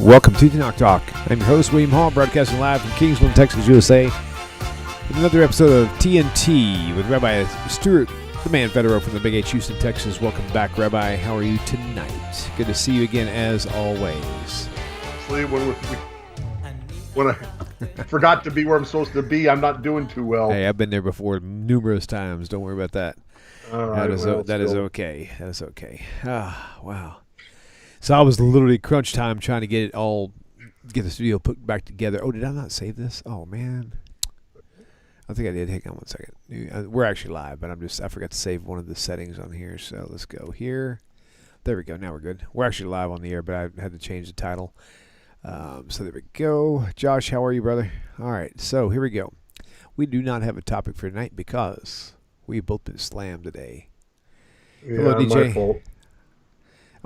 Welcome to Tanakh Talk. I'm your host, William Hall, broadcasting live from Kingsland, Texas, USA. With another episode of TNT with Rabbi Stuart, the man Federow from the Big H, Houston, Texas. Welcome back, Rabbi. How are you tonight? Good to see you again, as always. When I forgot to be where I'm supposed to be, I'm not doing too well. Hey, I've been there before numerous times. Don't worry about that. All right, that is okay. That is okay. Ah, wow. So I was literally crunch time trying to get the studio put back together. Oh, did I not save this? Oh, man. I think I did. Hang on one second. We're actually live, but I forgot to save one of the settings on here. So let's go here. There we go. Now we're good. We're actually live on the air, but I had to change the title. So there we go. Josh, how are you, brother? All right. So here we go. We do not have a topic for tonight because we've both been slammed today. Yeah, hello, DJ. My fault.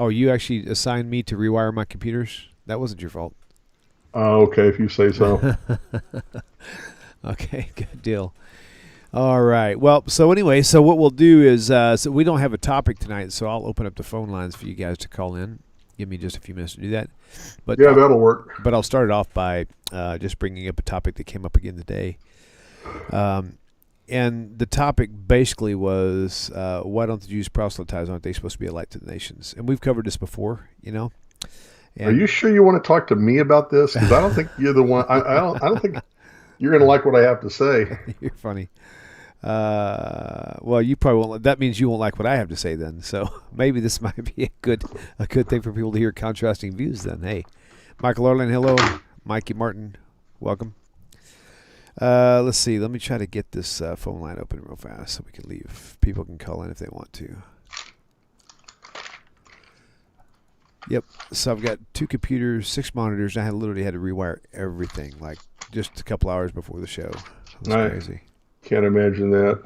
Oh, you actually assigned me to rewire my computers? That wasn't your fault. Okay, if you say so. Okay, good deal. All right. Well, so anyway, so what we'll do is, so we don't have a topic tonight, so I'll open up the phone lines for you guys to call in. Give me just a few minutes to do that. But yeah, that'll work. But I'll start it off by just bringing up a topic that came up again today. And the topic basically was, why don't the Jews proselytize? Aren't they supposed to be a light to the nations? And we've covered this before, you know. And are you sure you want to talk to me about this? Because I don't think you're the one. I don't think you're going to like what I have to say. You're funny. Well, you probably won't. That means you won't like what I have to say then. So maybe this might be a good thing for people to hear contrasting views then. Hey, Michael Orland, hello. Mikey Martin, welcome. Let's see. Let me try to get this phone line open real fast so we can leave. People can call in if they want to. Yep. So I've got 2 computers, 6 monitors. I literally had to rewire everything like just a couple hours before the show. That's crazy. Can't imagine that.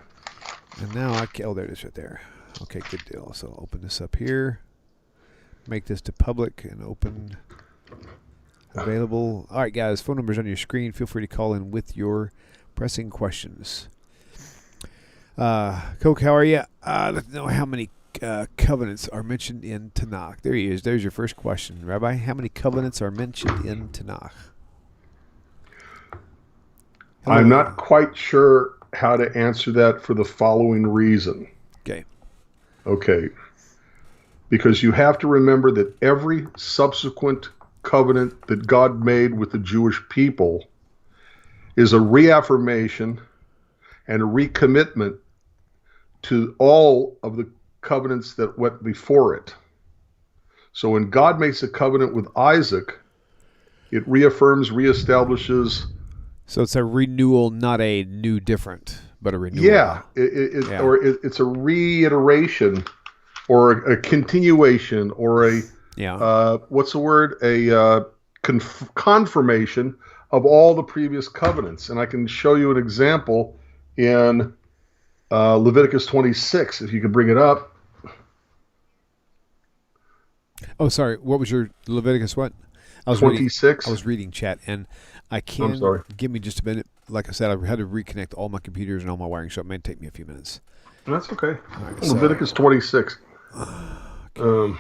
And now oh, there it is right there. Okay, good deal. So I'll open this up here. Make this to public and open. Available. All right, guys, phone numbers on your screen. Feel free to call in with your pressing questions. Coke, how are you? Let's know how many covenants are mentioned in Tanakh. There he is. There's your first question, Rabbi. How many covenants are mentioned in Tanakh? Hello. I'm not quite sure how to answer that for the following reason. Okay. Because you have to remember that every subsequent covenant that God made with the Jewish people is a reaffirmation and a recommitment to all of the covenants that went before it. So when God makes a covenant with Isaac, it reaffirms, reestablishes. So it's a renewal, not a new different, but a renewal. Yeah, it's a reiteration or a continuation or a what's the word? A confirmation of all the previous covenants. And I can show you an example in Leviticus 26, if you could bring it up. Oh, sorry. What was your Leviticus what? I was 26. I was reading chat, and I can't. I'm sorry. Give me just a minute. Like I said, I had to reconnect all my computers and all my wiring, so it may take me a few minutes. That's okay. Right, Leviticus 26. Okay.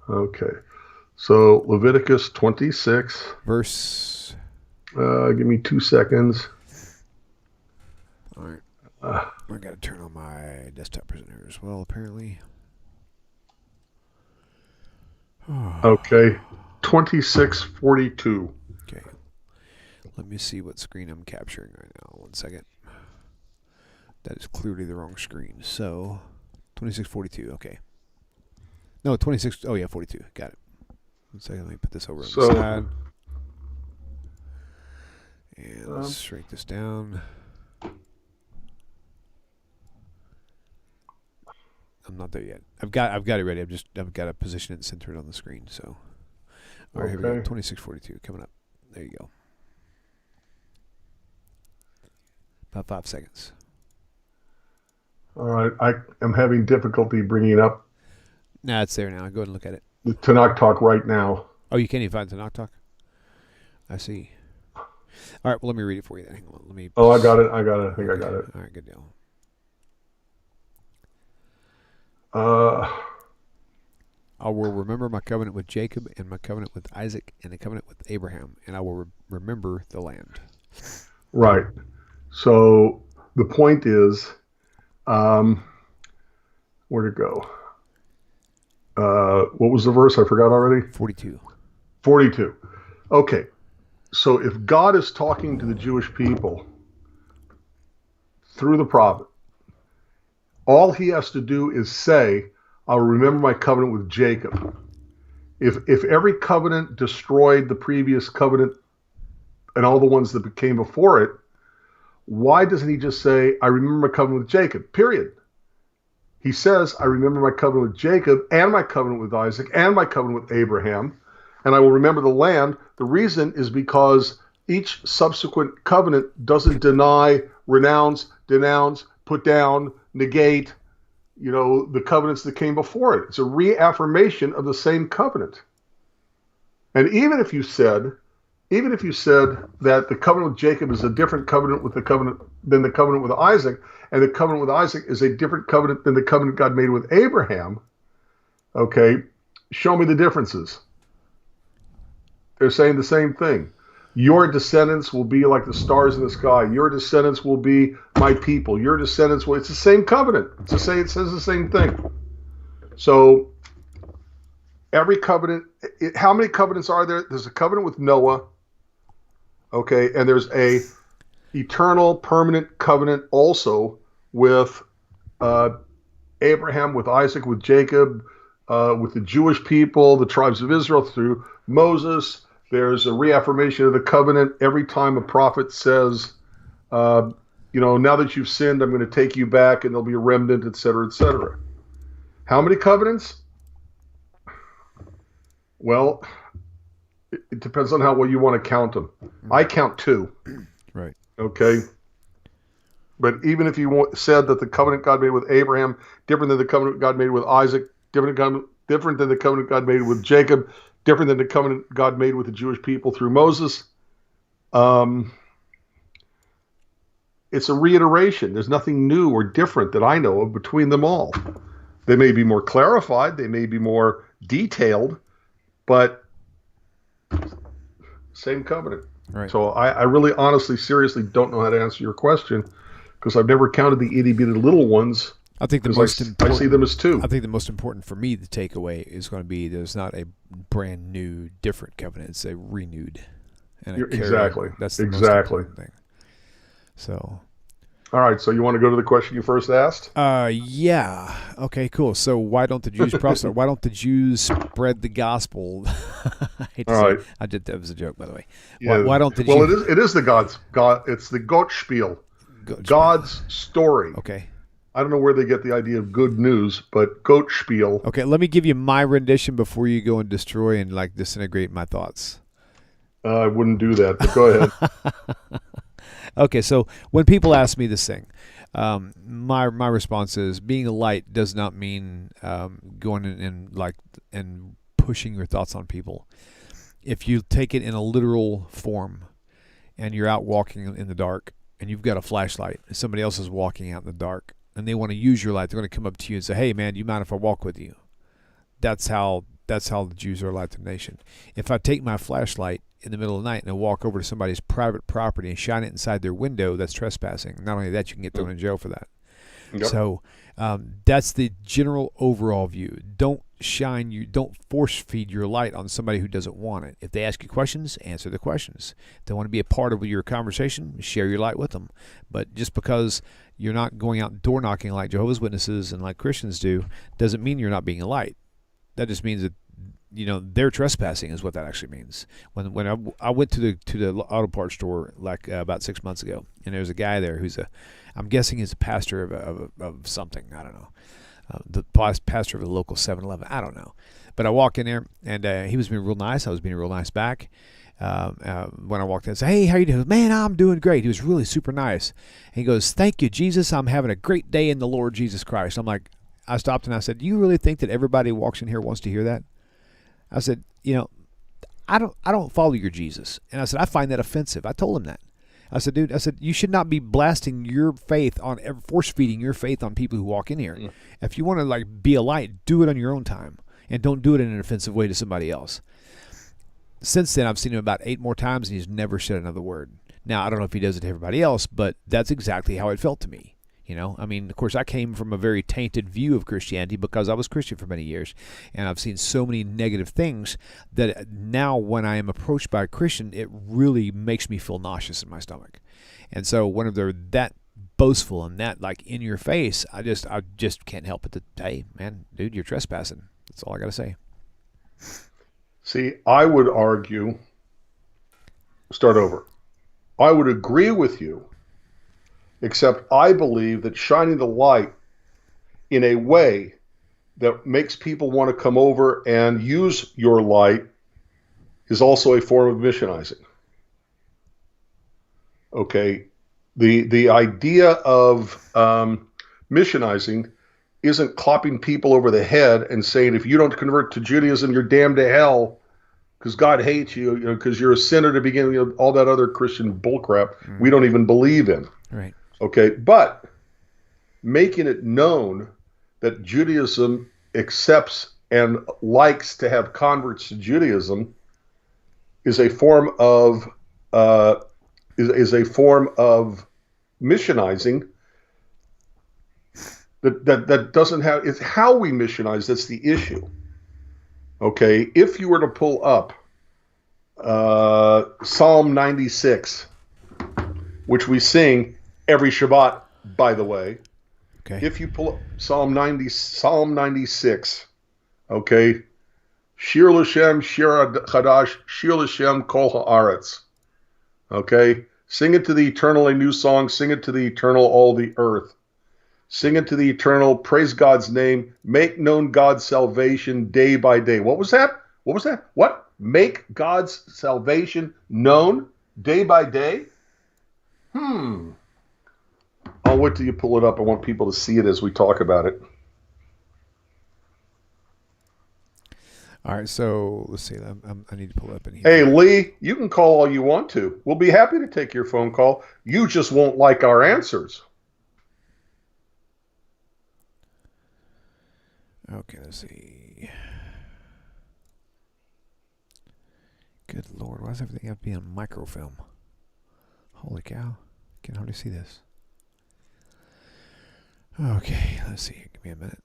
Okay. So Leviticus 26. Verse. Give me 2 seconds. All right. I got to turn on my desktop presenter as well, apparently. Okay. 26:42. Okay. Let me see what screen I'm capturing right now. 1 second. That is clearly the wrong screen. So, 26:42. Okay. No, 26. Oh, yeah, 42. Got it. 1 second. Let me put this over on the side. And let's shrink this down. I'm not there yet. I've got it ready. I've got to position it and center it on the screen. So, all right, here we go. 26:42 coming up. There you go. About 5 seconds. All right, I am having difficulty bringing up. Nah, it's there now. Go ahead and look at it. The Tanakh Talk right now. Oh, you can't even find Tanakh Talk? I see. All right, well, let me read it for you then. Hang on. Let me. Oh, I got it. I think I got it. All right, good deal. I will remember my covenant with Jacob and my covenant with Isaac and the covenant with Abraham, and I will remember the land. Right. So the point is, where'd it go? What was the verse? I forgot already. 42. 42. Okay. So if God is talking to the Jewish people through the prophet, all he has to do is say, I'll remember my covenant with Jacob. If every covenant destroyed the previous covenant and all the ones that came before it, why doesn't he just say, I remember my covenant with Jacob, period? He says, I remember my covenant with Jacob and my covenant with Isaac and my covenant with Abraham, and I will remember the land. The reason is because each subsequent covenant doesn't deny, renounce, denounce, put down, negate, the covenants that came before it. It's a reaffirmation of the same covenant. And even if you said that the covenant with Jacob is a different covenant than the covenant with Isaac, and the covenant with Isaac is a different covenant than the covenant God made with Abraham, okay, show me the differences. They're saying the same thing. Your descendants will be like the stars in the sky. Your descendants will be my people. Your descendants will. It's the same covenant. It says the same thing. So every covenant. How many covenants are there? There's a covenant with Noah. Okay, and there's a eternal, permanent covenant also with Abraham, with Isaac, with Jacob, with the Jewish people, the tribes of Israel through Moses. There's a reaffirmation of the covenant every time a prophet says, now that you've sinned, I'm going to take you back and there'll be a remnant, et cetera, et cetera. How many covenants? Well, it depends on how well you want to count them. I count 2. Right. Okay. But even if you said that the covenant God made with Abraham, different than the covenant God made with Isaac, different than the covenant God made with Jacob, different than the covenant God made with the Jewish people through Moses, it's a reiteration. There's nothing new or different that I know of between them all. They may be more clarified, they may be more detailed, but same covenant. Right. So I really, honestly, seriously don't know how to answer your question because I've never counted the itty bitty little ones. I think I see them as 2. I think the most important for me, the takeaway is going to be there's not a brand new, different covenant. It's a renewed. And exactly. That's the most important thing. So. All right. So you want to go to the question you first asked? Yeah. Okay. Cool. So why don't the Jews proselytize? Why don't the Jews spread the gospel? That was a joke, by the way. Yeah. Why don't the Jews? Well, it is the God. It's the Gott spiel. God's story. Okay. I don't know where they get the idea of good news, but goat spiel. Okay, let me give you my rendition before you go and destroy and disintegrate my thoughts. I wouldn't do that, but go ahead. Okay, so when people ask me this thing, my response is being a light does not mean going and pushing your thoughts on people. If you take it in a literal form, and you're out walking in the dark, and you've got a flashlight, and somebody else is walking out in the dark, and they want to use your light, they're going to come up to you and say, hey, man, do you mind if I walk with you? That's how the Jews are a light to the nation. If I take my flashlight in the middle of the night and I walk over to somebody's private property and shine it inside their window, that's trespassing. Not only that, you can get thrown in jail for that. Yep. So that's the general overall view. Don't force feed your light on somebody who doesn't want it. If they ask you questions, answer the questions. If they want to be a part of your conversation, share your light with them. But just because you're not going out door knocking like Jehovah's Witnesses and like Christians do, doesn't mean you're not being a light. That just means that they're trespassing is what that actually means. When I went to the auto parts store about 6 months ago, and there's a guy there who's I'm guessing he's a pastor of something, I don't know, the pastor of a local 7-Eleven, I don't know, but I walk in there and he was being real nice. I was being real nice back. When I walked in, I said, hey, how you doing? Man, I'm doing great. He was really super nice. And he goes, thank you, Jesus. I'm having a great day in the Lord Jesus Christ. I'm like, I stopped and I said, do you really think that everybody who walks in here wants to hear that? I said, I don't follow your Jesus. And I said, I find that offensive. I told him that. I said, dude, you should not be blasting your faith on, force feeding your faith on people who walk in here. If you want to like be a light, do it on your own time, and don't do it in an offensive way to somebody else. Since then, I've seen him about 8 more times, and he's never said another word. Now, I don't know if he does it to everybody else, but that's exactly how it felt to me. You know, I mean, of course, I came from a very tainted view of Christianity because I was Christian for many years, and I've seen so many negative things that now when I am approached by a Christian, it really makes me feel nauseous in my stomach. And so when they're that boastful and that like in your face, I just can't help but to, hey, man, dude, you're trespassing. That's all I got to say. See, I would argue, start over. I would agree with you, except I believe that shining the light in a way that makes people want to come over and use your light is also a form of missionizing. Okay, the idea of missionizing isn't clopping people over the head and saying, if you don't convert to Judaism, you're damned to hell because God hates you, because you're a sinner to begin with, all that other Christian bullcrap we don't even believe in. Right. Okay, but making it known that Judaism accepts and likes to have converts to Judaism is a form of missionizing that doesn't have, it's how we missionize that's the issue. Okay, if you were to pull up Psalm 96, which we sing every Shabbat, by the way. Okay. If you pull up Psalm 96, okay, Shir L'Shem, Shir Chadash, Shir L'Shem, Kol Haaretz. Okay, sing it to the eternal, a new song. Sing it to the eternal, all the earth. Sing it to the eternal. Praise God's name. Make known God's salvation day by day. What was that? What? Make God's salvation known day by day? I'll wait till you pull it up. I want people to see it as we talk about it. All right, so let's see. I need to pull it up in here. Hey, Lee, you can call all you want to. We'll be happy to take your phone call. You just won't like our answers. Okay, let's see. Good Lord, why does everything have to be on microfilm? Holy cow. Can hardly see this. Okay, let's see. Give me a minute.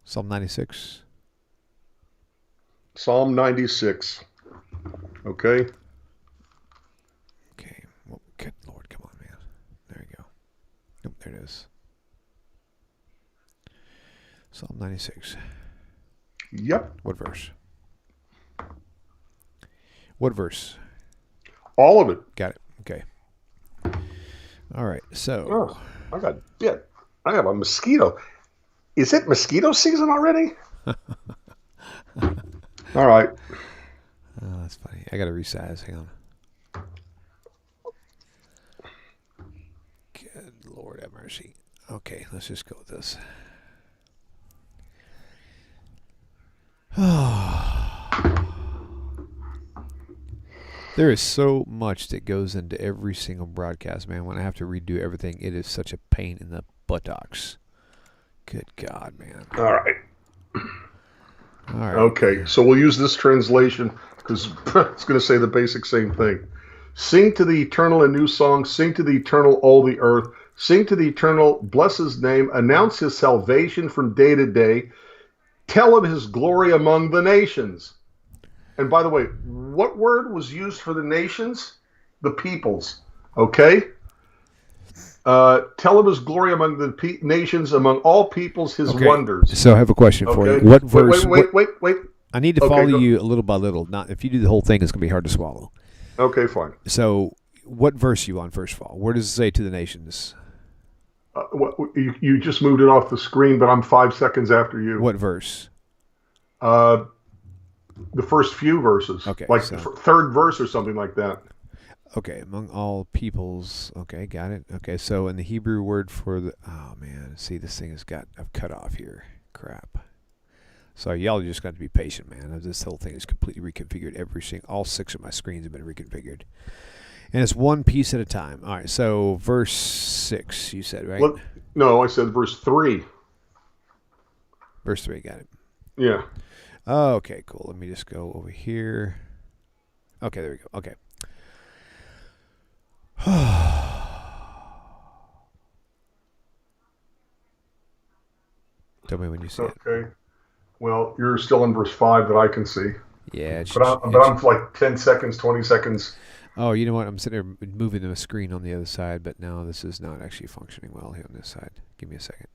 Psalm 96. Psalm 96. Okay. Okay. Well, good Lord, come on, man. There you go. Nope, there it is. Psalm 96. Yep. What verse? What verse? All of it. Got it. Okay. All right. So. Oh, I got bit. I have a mosquito. Is it mosquito season already? All right. Oh, that's funny. I got to resize. Hang on. Good Lord have mercy. Okay, let's just go with this. There is so much that goes into every single broadcast, man. When I have to redo everything, it is such a pain in the buttocks. Good God, man. All right. All right. Okay, so we'll use this translation because it's going to say the basic same thing. Sing to the eternal a new song. Sing to the eternal all the earth. Sing to the eternal, bless his name. Announce his salvation from day to day. Tell of his glory among the nations. And by the way, what word was used for the nations? The peoples. Okay? Tell of his glory among the nations, among all peoples, his wonders. So I have a question for you. What verse? Wait. I need to follow you little by little. Not if you do the whole thing, it's going to be hard to swallow. Okay, fine. So what verse are you on, first of all? Where does it say to the nations? You just moved it off the screen, but I'm 5 seconds after you. What verse? The first few verses. Okay. Like the third verse or something like that. Okay, among all peoples. Okay, got it. Okay, so in the Hebrew word for the... Oh, man. See, this thing has got... I've cut off here. Crap. So y'all just got to be patient, man. This whole thing is completely reconfigured. All 6 of my screens have been reconfigured. And it's one piece at a time. All right, so verse 6, you said, right? No, I said verse 3. Verse 3, got it. Yeah. Oh, okay, cool. Let me just go over here. Okay, there we go. Okay. Tell me when you see it. Okay. Well, you're still in verse 5 that I can see. Yeah. But I'm like 10 seconds, 20 seconds. Oh, you know what? I'm sitting there moving the screen on the other side, but now this is not actually functioning well here on this side. Give me a second.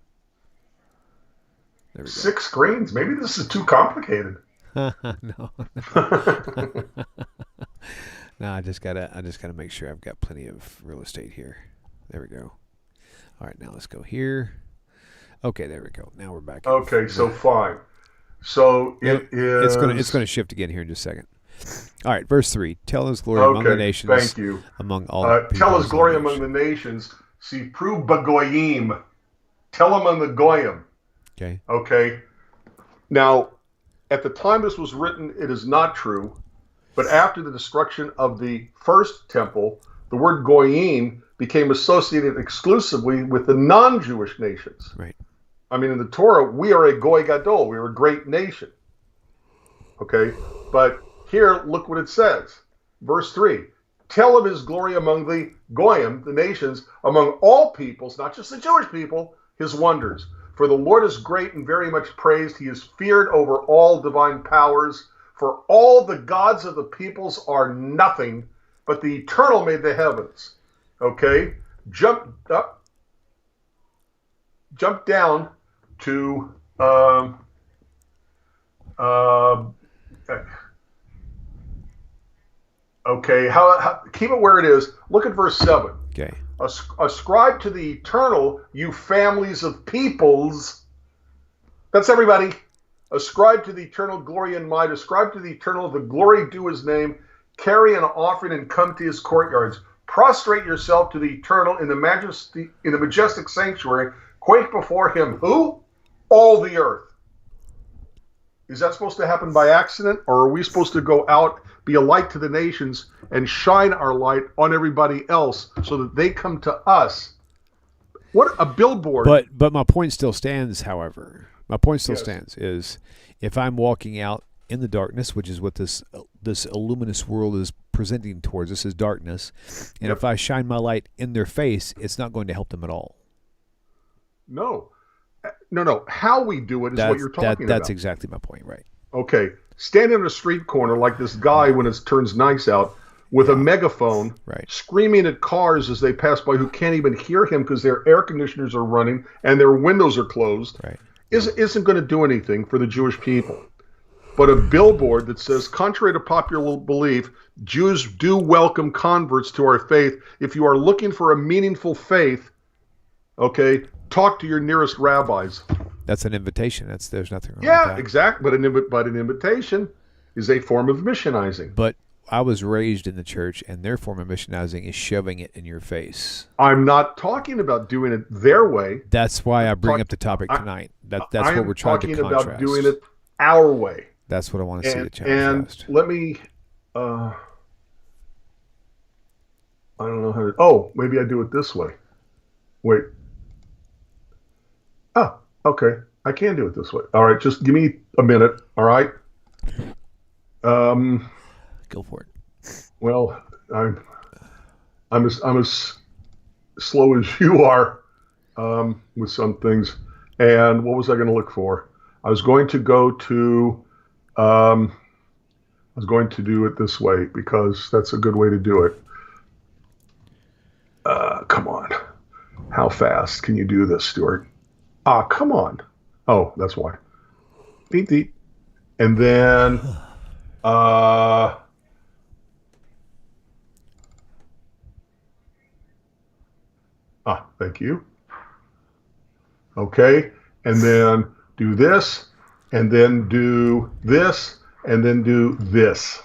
There we go. 6 screens? Maybe this is too complicated. No. No, I just gotta make sure I've got plenty of real estate here. There we go. All right, now let's go here. Okay, there we go. Now we're back. Okay, so fine. So it's gonna shift again here in just a second. All right, verse 3. Tell his glory among the nations. Thank you. Among all tell his glory among the nations. See, prove bagoyim. Tell among the goyim. Okay. Okay. Now, at the time this was written, it is not true. But after the destruction of the first temple, the word goyim became associated exclusively with the non-Jewish nations. Right. I mean, in the Torah, we are a goy gadol. We are a great nation. Okay. But here, look what it says. Verse 3. Tell of his glory among the goyim, the nations, among all peoples, not just the Jewish people, his wonders. For the Lord is great and very much praised. He is feared over all divine powers. For all the gods of the peoples are nothing, but the Eternal made the heavens. Okay? Jump down to okay, how keep it where it is. Look at verse 7. Okay. Ascribe to the Eternal, you families of peoples. That's everybody. Ascribe to the Eternal glory and might. Ascribe to the Eternal the glory due his name. Carry an offering and come to his courtyards. Prostrate yourself to the Eternal in the majestic sanctuary. Quake before him. Who? All the earth. Is that supposed to happen by accident, or are we supposed to go out, be a light to the nations, and shine our light on everybody else so that they come to us? What a billboard. But my point still stands, however. My point still stands is if I'm walking out in the darkness, which is what this illuminous world is presenting towards us, is darkness, and if I shine my light in their face, it's not going to help them at all. No. How we do it is what you're talking about. That's exactly my point, right? Okay. Stand in a street corner like this guy when it turns nice out with a megaphone, screaming at cars as they pass by who can't even hear him because their air conditioners are running and their windows are closed. Right. Isn't going to do anything for the Jewish people. But a billboard that says, contrary to popular belief, Jews do welcome converts to our faith. If you are looking for a meaningful faith, okay, talk to your nearest rabbis. That's an invitation. There's nothing wrong with that. Yeah, exactly. But an invitation is a form of missionizing. But I was raised in the church, and their form of missionizing is shoving it in your face. I'm not talking about doing it their way. That's why I bring up the topic tonight. That's what we're trying to contrast. I'm talking about doing it our way. That's what I want to see the challenge. And let me, I don't know how to, maybe I do it this way. Wait. Oh, okay. I can do it this way. All right, just give me a minute, all right? Go for it. Well, I'm as slow as you are with some things. And what was I going to look for? I was going to go to I was going to do it this way because that's a good way to do it. Come on. How fast can you do this, Stuart? Come on. Oh, that's why. Beep, beep. And then thank you. Okay. And then do this, and then do this, and then do this.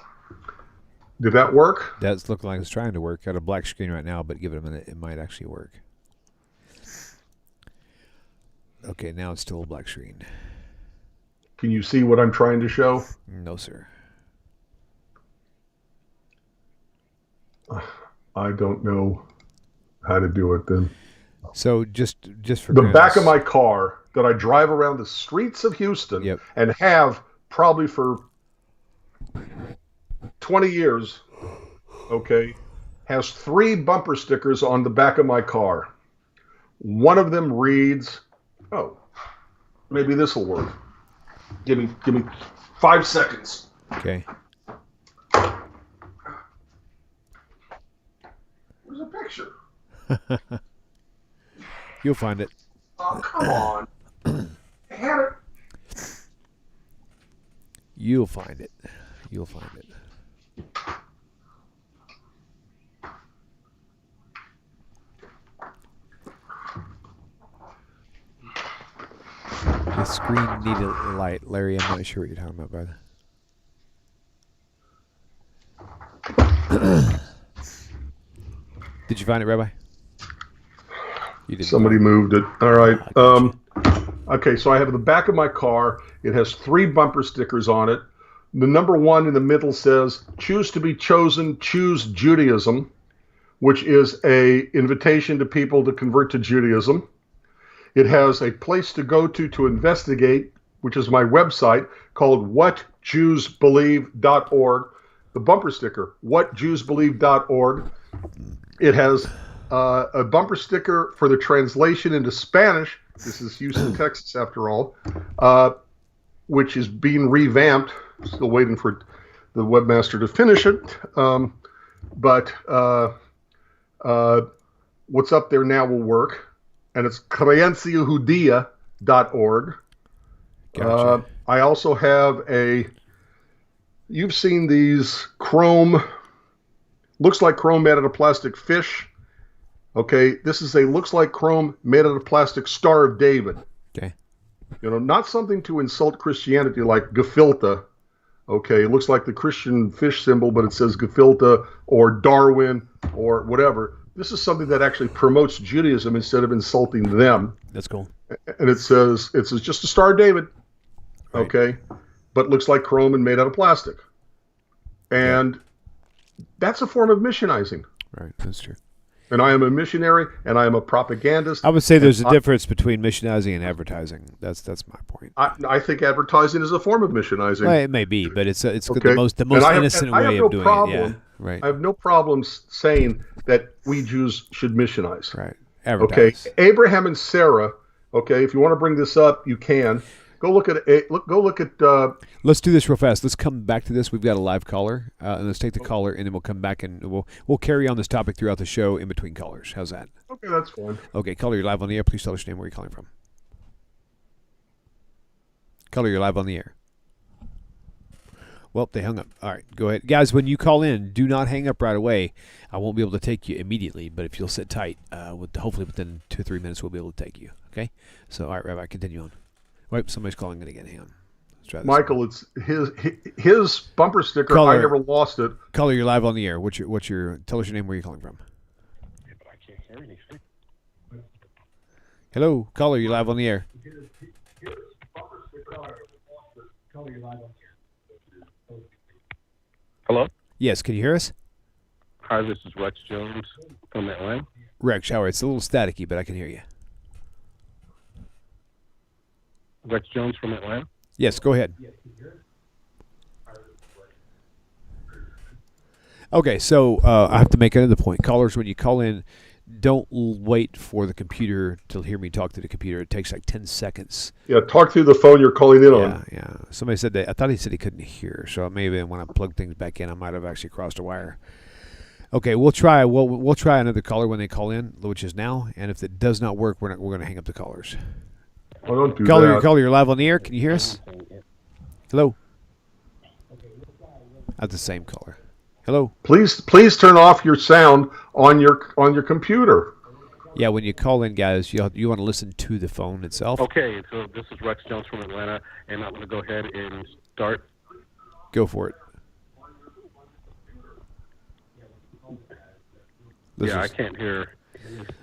Did that work? That's looking like it's trying to work. Got a black screen right now, but give it a minute. It might actually work. Okay, now it's still a black screen. Can you see what I'm trying to show? No, sir. I don't know how to do it then. So just for the back of my car that I drive around the streets of Houston and have probably for 20 years, okay, has 3 bumper stickers on the back of my car. One of them reads, oh, maybe this will work. Give me 5 seconds. Okay. Where's a picture? You'll find it. Oh, come on. I had it. You'll find it. You'll find it. The screen needed light. Larry, I'm not sure what you're talking about, brother. Did you find it, Rabbi? You didn't. Somebody moved it. All right. Okay, so I have the back of my car. It has 3 bumper stickers on it. The number 1 in the middle says, choose to be chosen, choose Judaism, which is a invitation to people to convert to Judaism. It has a place to go to investigate, which is my website, called whatjewsbelieve.org. The bumper sticker, whatjewsbelieve.org. It has a bumper sticker for the translation into Spanish. This is Houston, Texas, after all, which is being revamped. Still waiting for the webmaster to finish it. But what's up there now will work. And it's creenciajudia.org. Gotcha. I also have you've seen these chrome, looks like chrome made out of plastic fish. Okay, this is looks like chrome made out of plastic Star of David. Okay. You know, not something to insult Christianity like gefilte. Okay, it looks like the Christian fish symbol, but it says gefilte or Darwin or whatever. This is something that actually promotes Judaism instead of insulting them. That's cool. And it says just a Star of David, okay, but looks like chrome and made out of plastic. And that's a form of missionizing. Right, that's true. And I am a missionary, and I am a propagandist. I would say there's a difference between missionizing and advertising. That's my point. I think advertising is a form of missionizing. Well, it may be, but it's okay. the most innocent way of doing it. Yeah, right. I have no problems saying that we Jews should missionize. Right. Advertise. Okay. Abraham and Sarah. Okay. If you want to bring this up, you can. Go look at. Let's do this real fast. Let's come back to this. We've got a live caller, and let's take the caller, and then we'll come back and we'll carry on this topic throughout the show in between callers. How's that? Okay, that's fine. Okay, caller, you're live on the air. Please tell us your name, where you're calling from. Caller, you're live on the air. Well, they hung up. All right, go ahead, guys. When you call in, do not hang up right away. I won't be able to take you immediately, but if you'll sit tight, hopefully within 2 or 3 minutes, we'll be able to take you. Okay. So, all right, Rabbi, continue on. Wait, somebody's calling in again. Hang on. Let's try this. Michael, it's his bumper sticker. Caller, I never lost it. Caller, you're live on the air. What's your? Tell us your name. Where you're calling from. Yeah, but I can't hear anything. Hello, caller, you're live on the air. Hello? Yes, can you hear us? Hi, this is Rex Jones from Atlanta. Rex, how are you? It's a little staticky, but I can hear you. Rex Jones from Atlanta? Yes, go ahead. Okay, so I have to make another point. Callers, when you call in, don't wait for the computer to hear me talk to the computer. It takes like 10 seconds. Yeah, talk through the phone you're calling in on. Yeah. Somebody said that. I thought he said he couldn't hear, so maybe when I plug things back in, I might have actually crossed a wire. Okay, we'll try. We'll try another caller when they call in, which is now. And if it does not work, we're going to hang up the callers. Oh, don't do Caller, that. Caller, you're live on the air. Can you hear us? Hello. That's the same caller. Hello. Please turn off your sound on your computer. Yeah, when you call in, guys, you want to listen to the phone itself. Okay, so this is Rex Jones from Atlanta, and I'm going to go ahead and start. Go for it. I can't hear.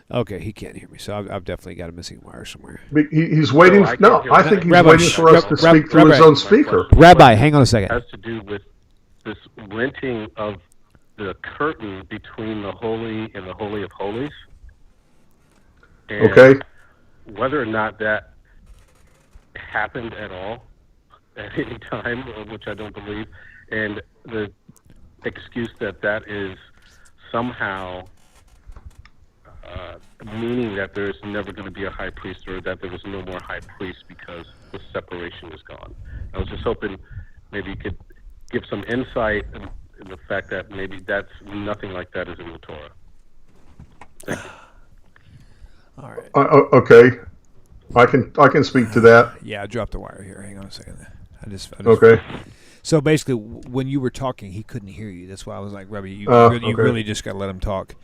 Okay, he can't hear me, so I've definitely got a missing wire somewhere. He's waiting. I think he's Rabbi, waiting for us to speak through his own speaker. Rabbi, hang on a second. It has to do with this renting of the curtain between the Holy and the Holy of Holies. And Okay. whether or not that happened at all at any time, which I don't believe, and the excuse that is somehow meaning that there's never going to be a high priest, or that there was no more high priest because the separation is gone. I was just hoping maybe you could give some insight in the fact that maybe that's nothing like that is in the Torah. Thank you. All right. Okay. I can speak to that. Yeah, I dropped the wire here. Hang on a second. I just Okay. So basically, when you were talking, he couldn't hear you. That's why I was like, Rabbi, you Okay. really just got to let him talk.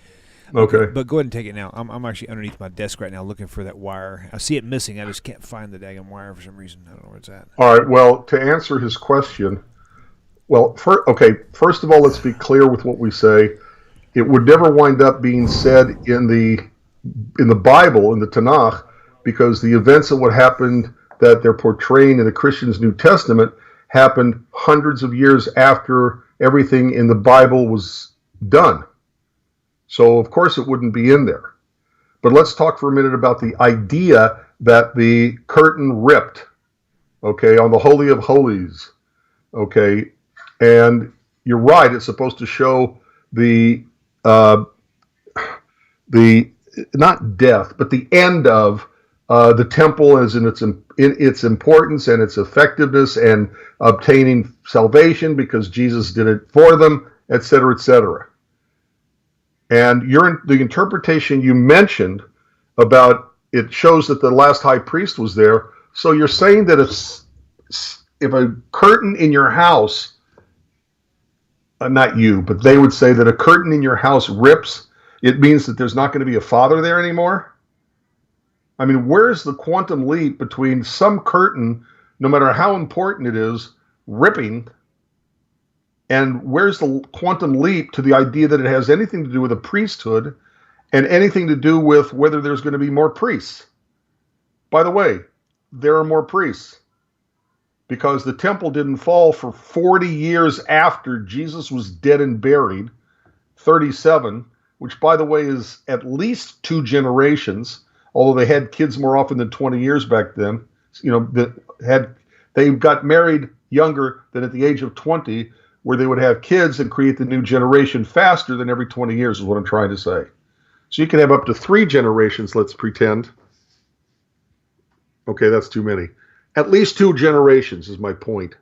Okay. But go ahead and take it now. I'm actually underneath my desk right now looking for that wire. I see it missing. I just can't find the daggone wire for some reason. I don't know where it's at. All right. Well, to answer his question, first of all, let's be clear with what we say. It would never wind up being said in the Bible, in the Tanakh, because the events of what happened that they're portraying in the Christian's New Testament happened hundreds of years after everything in the Bible was done. So, of course, it wouldn't be in there. But let's talk for a minute about the idea that the curtain ripped, okay, on the Holy of Holies, okay? And you're right, it's supposed to show the not death, but the end of the temple as in its importance and its effectiveness and obtaining salvation because Jesus did it for them, etc., etc. And the interpretation you mentioned about it shows that the last high priest was there. So you're saying that if a curtain in your house, not you, but they would say that a curtain in your house rips, it means that there's not going to be a father there anymore? I mean, where's the quantum leap between some curtain, no matter how important it is, ripping, and where's the quantum leap to the idea that it has anything to do with a priesthood and anything to do with whether there's going to be more priests? By the way, there are more priests because the temple didn't fall for 40 years after Jesus was dead and buried, 37, which, by the way, is at least 2 generations, although they had kids more often than 20 years back then. You know, they got married younger than at the age of 20, where they would have kids and create the new generation faster than every 20 years is what I'm trying to say. So you can have up to 3 generations, let's pretend. Okay, that's too many. At least 2 generations is my point.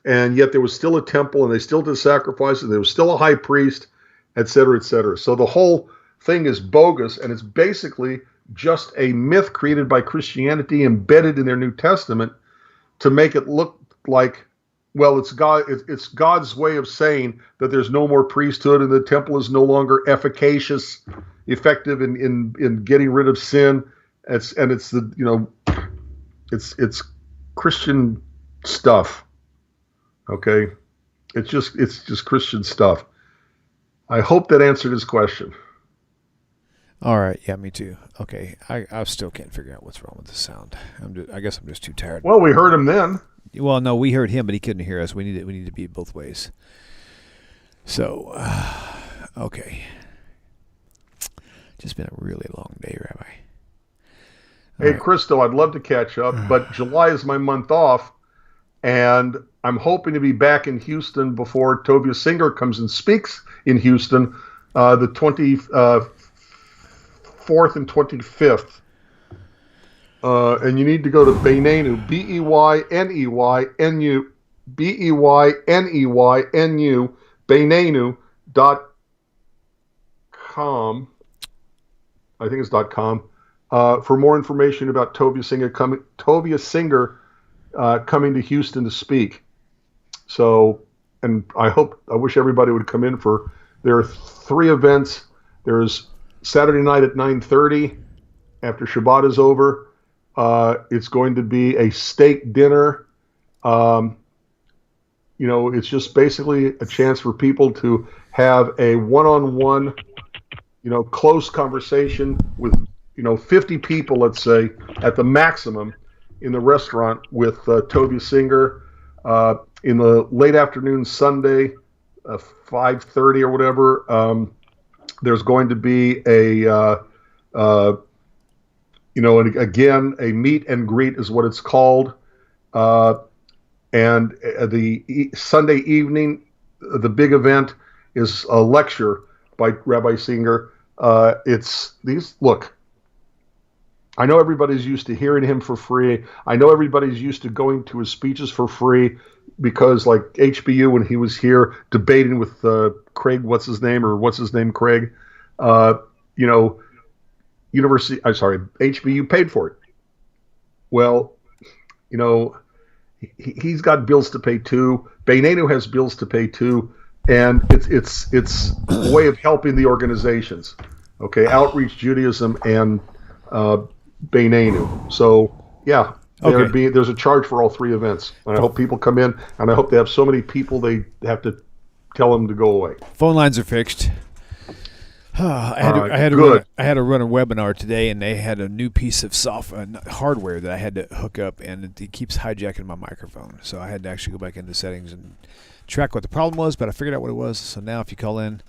And yet there was still a temple, and they still did sacrifices, and there was still a high priest, etc., etc. So the whole thing is bogus, and it's basically just a myth created by Christianity embedded in their New Testament to make it look like, well, it's God's way of saying that there's no more priesthood and the temple is no longer effective in getting rid of sin. It's Christian stuff. Okay, it's just Christian stuff. I hope that answered his question. All right, yeah, me too. Okay, I still can't figure out what's wrong with the sound. I guess I'm just too tired. Well, we heard him then. Well, no, we heard him, but he couldn't hear us. We need to be both ways. So, okay. Just been a really long day, Rabbi. Hey, right. Christo, I'd love to catch up, but July is my month off, and I'm hoping to be back in Houston before Tovia Singer comes and speaks in Houston, the 24th and 25th. And you need to go to Beynenu, Beynenu, Beynenu.com. I think it's .com. For more information about Tovia Singer coming to Houston to speak. So, and I wish everybody would come in there are 3 events. There's Saturday night at 9:30 after Shabbat is over. It's going to be a steak dinner. It's just basically a chance for people to have a one-on-one, close conversation with, 50 people, let's say, at the maximum in the restaurant with Tovia Singer in the late afternoon Sunday, 5:30 or whatever. There's going to be again, a meet and greet is what it's called. And the Sunday evening, the big event is a lecture by Rabbi Singer. Look, I know everybody's used to hearing him for free. I know everybody's used to going to his speeches for free because, like HBU, when he was here debating with Craig, Craig, HBU paid for it. Well, he's got bills to pay too. Beinenu has bills to pay too, and it's a way of helping the organizations. Okay, Outreach Judaism and Beinenu. So yeah, there's a charge for all three events, and I hope people come in, and I hope they have so many people they have to tell them to go away. Phone lines are fixed. I had to run a webinar today, and they had a new piece of hardware that I had to hook up, and it keeps hijacking my microphone. So I had to actually go back into settings and track what the problem was, but I figured out what it was. So now if you call in,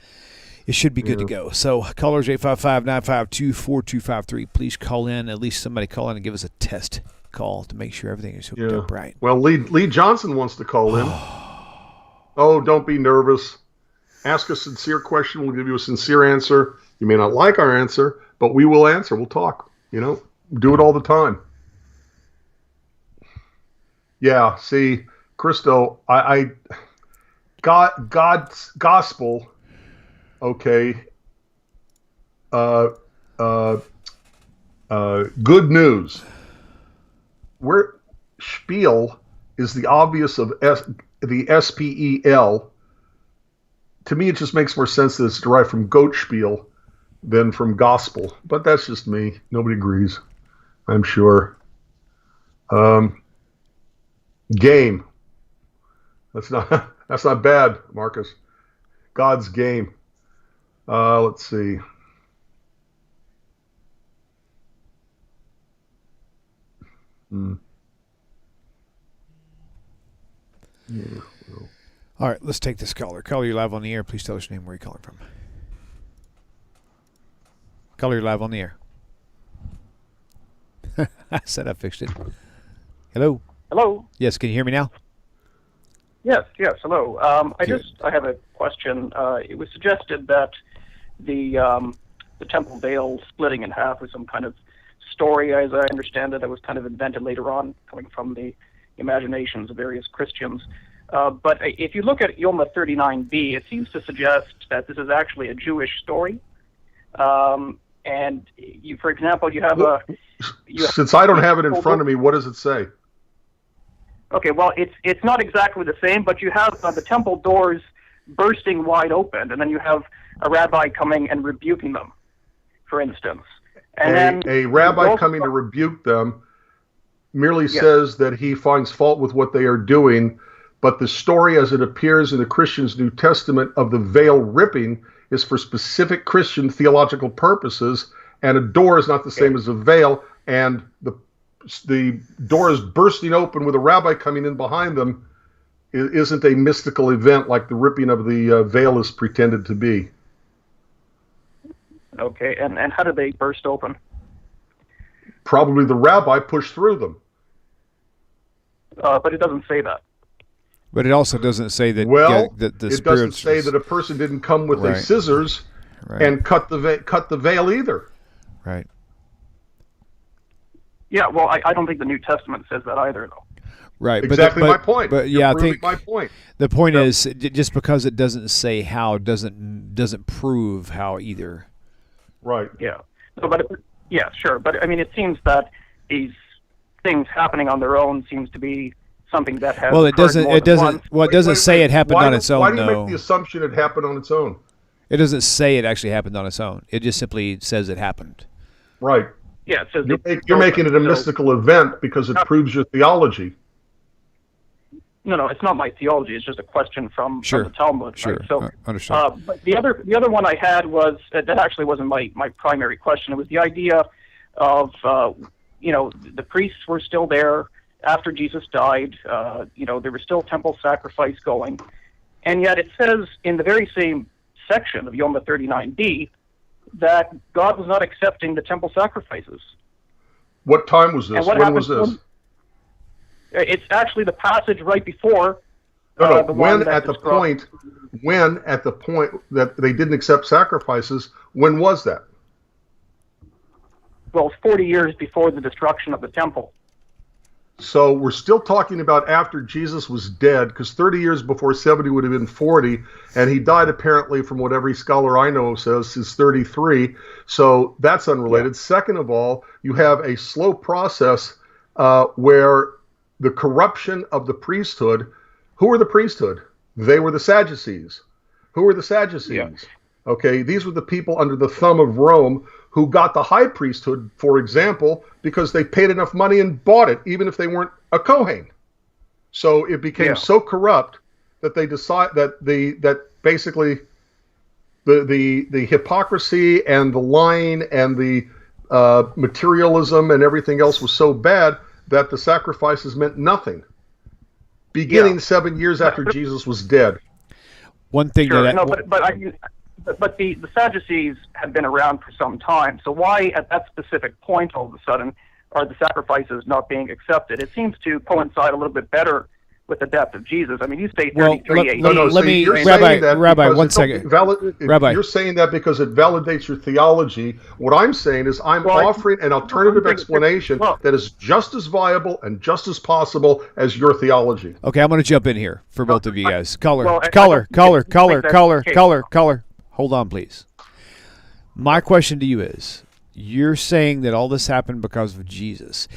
it should be good to go. So callers 855-952-4253. Please call in. At least somebody call in and give us a test call to make sure everything is hooked up right. Well, Lee Johnson wants to call in. Oh, don't be nervous. Ask a sincere question. We'll give you a sincere answer. You may not like our answer, but we will answer. We'll talk. Do it all the time. Yeah, see, Christo, God's gospel, okay, good news. Where spiel is the obvious of the SPEL. To me, it just makes more sense that it's derived from goat spiel than from gospel. But that's just me. Nobody agrees, I'm sure. Game. That's not bad, Marcus. God's game. Let's see. Yeah. Well. All right, let's take this caller. Caller, you're live on the air. Please tell us your name, where you're calling from. Caller, you're live on the air. I said I fixed it. Hello? Hello? Yes, can you hear me now? Yes, hello. I have a question. It was suggested that the temple veil splitting in half was some kind of story, as I understand it, that was kind of invented later on, coming from the imaginations of various Christians. But if you look at Yoma 39b, it seems to suggest that this is actually a Jewish story. And you, for example, you have Since I don't have it in front of me, what does it say? Okay, well, it's not exactly the same, but you have the temple doors bursting wide open, and then you have a rabbi coming and rebuking them, for instance. And a rabbi coming to rebuke them merely says that he finds fault with what they are doing, but the story as it appears in the Christian's New Testament of the veil ripping is for specific Christian theological purposes, and a door is not the same as a veil, and the door is bursting open with a rabbi coming in behind them isn't a mystical event like the ripping of the veil is pretended to be. Okay, and how did they burst open? Probably the rabbi pushed through them. But it doesn't say that. But it also doesn't say that. It doesn't say that a person didn't come with a scissors and cut the veil either. Right. Yeah, well, I don't think the New Testament says that either, though. Right. Exactly my point. But yeah, I think my point. The point is just because it doesn't say how doesn't prove how either. Right. Yeah. No, sure. But I mean, it seems that these things happening on their own seems to be something that has. Well, it doesn't say it happened on its own. Why do you make the assumption it happened on its own? It doesn't say it actually happened on its own. It just simply says it happened. Right. Yeah. So you're making it a mystical event because it proves your theology. No, it's not my theology. It's just a question from the Talmud. Sure. Right? So, understand. But the other one I had was that actually wasn't my primary question. It was the idea of the priests were still there after Jesus died. There was still temple sacrifice going, And yet it says in the very same section of Yoma 39b that God was not accepting the temple sacrifices. What time was this? When was this? It's actually the passage right before. When at the point that they didn't accept sacrifices, when was that? Well, 40 years before the destruction of the temple. So we're still talking about after Jesus was dead, because 30 years before 70 would have been 40, and he died apparently, from what every scholar I know says, is 33. So that's unrelated. Yeah. Second of all, you have a slow process where the corruption of the priesthood. Who were the priesthood? They were the Sadducees. Who were the Sadducees? Yeah. Okay, these were the people under the thumb of Rome who got the high priesthood, for example, because they paid enough money and bought it, even if they weren't a Kohen. So it became so corrupt that they decide that basically the hypocrisy and the lying and the materialism and everything else was so bad that the sacrifices meant nothing. Beginning 7 years after Jesus was dead. One thing but the Sadducees have been around for some time. So why, at that specific point, all of a sudden, are the sacrifices not being accepted? It seems to coincide a little bit better with the death of Jesus. I mean, you say 33 AD. Rabbi, one second. Rabbi, you're saying that because it validates your theology. What I'm saying is I'm offering an alternative explanation that is just as viable and just as possible as your theology. Okay, I'm going to jump in here for both of you guys. Caller. Hold on, please. My question to you is, you're saying that all this happened because of Jesus.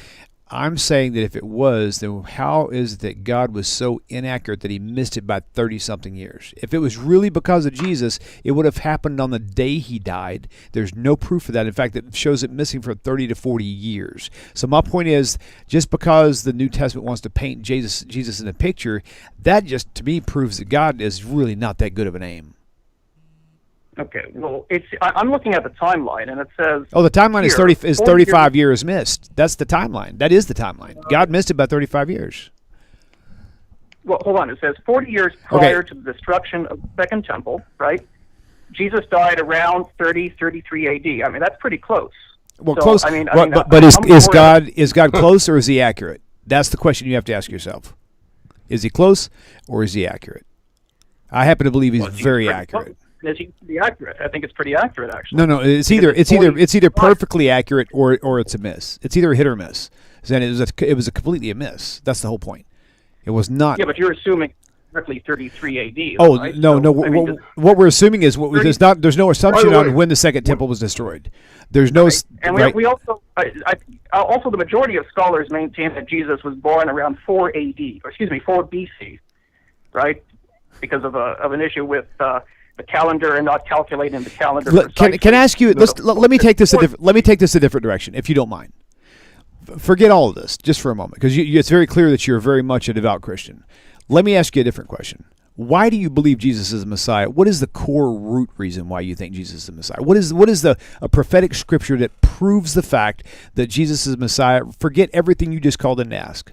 I'm saying that if it was, then how is it that God was so inaccurate that he missed it by 30-something years? If it was really because of Jesus, it would have happened on the day he died. There's no proof of that. In fact, it shows it missing for 30 to 40 years. So my point is, just because the New Testament wants to paint Jesus in a picture, that just, to me, proves that God is really not that good of an aim. Okay, well, I'm looking at the timeline, and it says... Oh, the timeline is 35 years missed. That's the timeline. That is the timeline. God missed it by 35 years. Well, hold on. It says 40 years prior to the destruction of the Second Temple, right? Jesus died around 33 AD. I mean, that's pretty close. Well, so, close. But is God close, or is he accurate? That's the question you have to ask yourself. Is he close, or is he accurate? I happen to believe he's very accurate. It seems to be accurate. I think it's pretty accurate, actually. No, it's either perfectly accurate or it's a miss. It's either a hit or miss. And it was completely a miss. That's the whole point. It was not. Yeah, but you're assuming correctly 33 AD. Oh, right? no. What we're assuming is there's no assumption on when the Second Temple was destroyed. There's no. Right. And we also also the majority of scholars maintain that Jesus was born around 4 BC, right? Because of an issue with the calendar and not calculating the calendar. Can I ask you? Let me take this a different direction, if you don't mind. Forget all of this just for a moment, because it's very clear that you're very much a devout Christian. Let me ask you a different question. Why do you believe Jesus is the Messiah? What is the core root reason why you think Jesus is the Messiah? What is a prophetic scripture that proves the fact that Jesus is the Messiah? Forget everything you just called in to ask.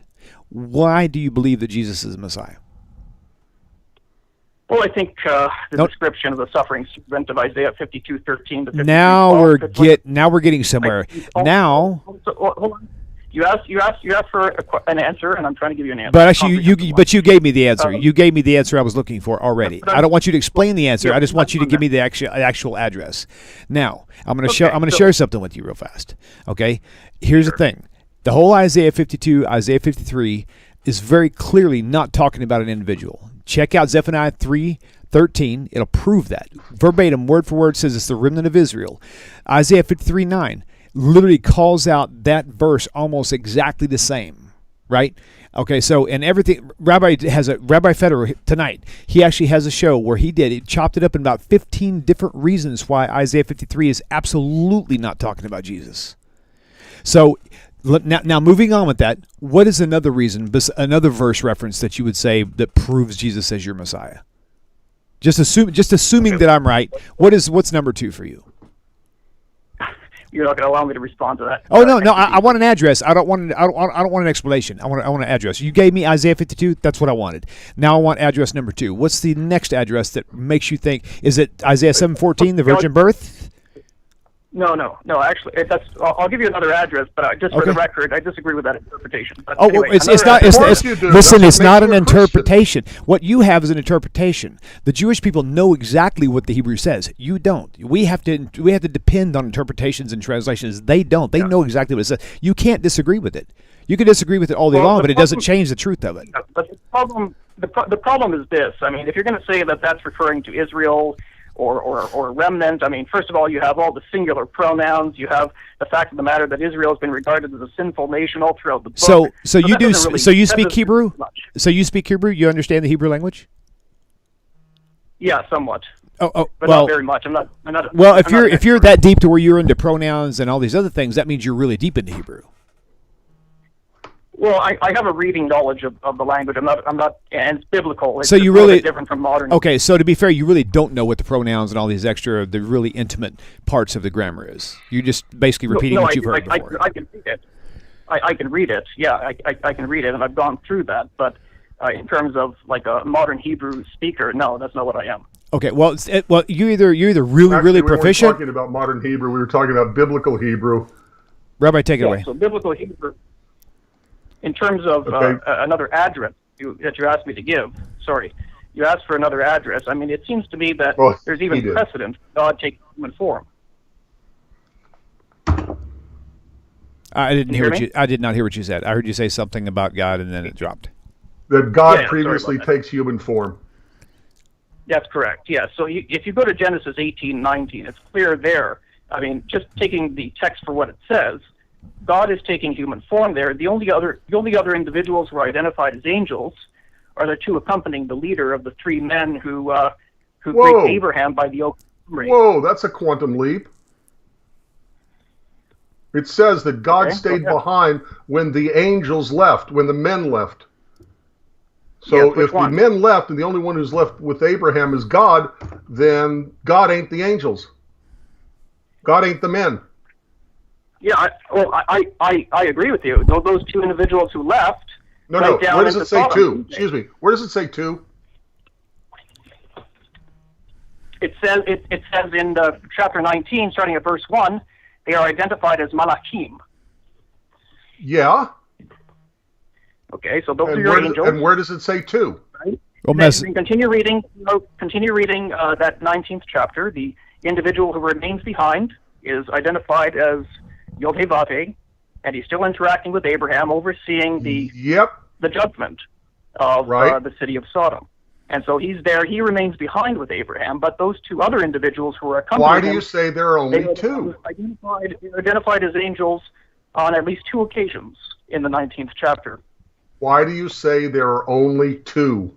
Why do you believe that Jesus is the Messiah? Well, I think the description of the suffering servant of Isaiah 52:13 to 52:12. Now we're getting somewhere. Hold on. You asked for an answer, and I'm trying to give you an answer. But actually, you gave me the answer. You gave me the answer I was looking for already. I don't want you to explain the answer. I just want you to give me the actual address. Now, I'm going to share something with you real fast. Okay? Here's the thing. The whole Isaiah 52, Isaiah 53 is very clearly not talking about an individual. Check out Zephaniah 3:13. It'll prove that. Verbatim, word for word, says it's the remnant of Israel. Isaiah 53:9 literally calls out that verse almost exactly the same, right? Okay, so and everything. Rabbi Federow tonight. He actually has a show where he chopped it up in about 15 different reasons why Isaiah 53 is absolutely not talking about Jesus. So now moving on with that, what is another reason, another verse reference that you would say that proves Jesus as your Messiah? Just assuming that I'm right. What's number 2 for you? you're not going to allow me to respond to that. Oh no, I want an address. I don't want an explanation. I want an address. You gave me Isaiah 52. That's what I wanted. Now I want address number 2. What's the next address that makes you think? Is it Isaiah 7:14, the virgin birth? No. Actually, I'll give you another address, but just for the record, I disagree with that interpretation. But It's not. Listen, it's not an interpretation. What you have is an interpretation. The Jewish people know exactly what the Hebrew says. You don't. We have to depend on interpretations and translations. They don't. They know exactly what it says. You can't disagree with it. You can disagree with it all day long, but it doesn't change the truth of it. But the problem is this. I mean, if you're going to say that that's referring to Israel or remnant. I mean, first of all, you have all the singular pronouns. You have the fact of the matter that Israel has been regarded as a sinful nation all throughout the book. So you speak Hebrew? So you speak Hebrew? You understand the Hebrew language? Yeah, somewhat. But not very much. I'm not. Well, if you're that deep to where you're into pronouns and all these other things, that means you're really deep into Hebrew. Well, I have a reading knowledge of the language. I'm not, and it's biblical. It's so you really different from modern. Okay, so to be fair, you really don't know what the pronouns and all these extra, the really intimate parts of the grammar is. You're just basically repeating what you've heard before. I can read it. I can read it. Yeah, I can read it, and I've gone through that. But in terms of like a modern Hebrew speaker, no, that's not what I am. Okay, well, you're either really proficient. We weren't talking about modern Hebrew. We were talking about biblical Hebrew. Rabbi, take it away. So biblical Hebrew. In terms of another address that you asked me to give, you asked for another address. I mean, it seems to me that there's even precedent for God taking human form. I did not hear what you said. I heard you say something about God, and then it dropped. That God previously takes human form. That's correct. Yeah. So if you go to Genesis 18:19, it's clear there. I mean, just taking the text for what it says. God is taking human form there. The only other individuals who are identified as angels are the two accompanying the leader of the 3 men who greet Abraham by the oak tree. Whoa, that's a quantum leap. It says that God stayed behind when the angels left, when the men left. So if the men left and the only one who's left with Abraham is God, then God ain't the angels. God ain't the men. Yeah, I agree with you. Those 2 individuals who left. No. Where does it say 2? Excuse me. Where does it say 2? It says in chapter 19, starting at verse 1, they are identified as malachim. Yeah. Okay, so those are your angels. And where does it say 2? Right. Well, continue reading. That 19th chapter. The individual who remains behind is identified as Yod-Heh-Vav-Heh, and he's still interacting with Abraham, overseeing the judgment of the city of Sodom. And so he's there. He remains behind with Abraham, but those 2 other individuals who are accompanying Why do you say there are only 2? Identified as angels on at least 2 occasions in the 19th chapter. Why do you say there are only 2?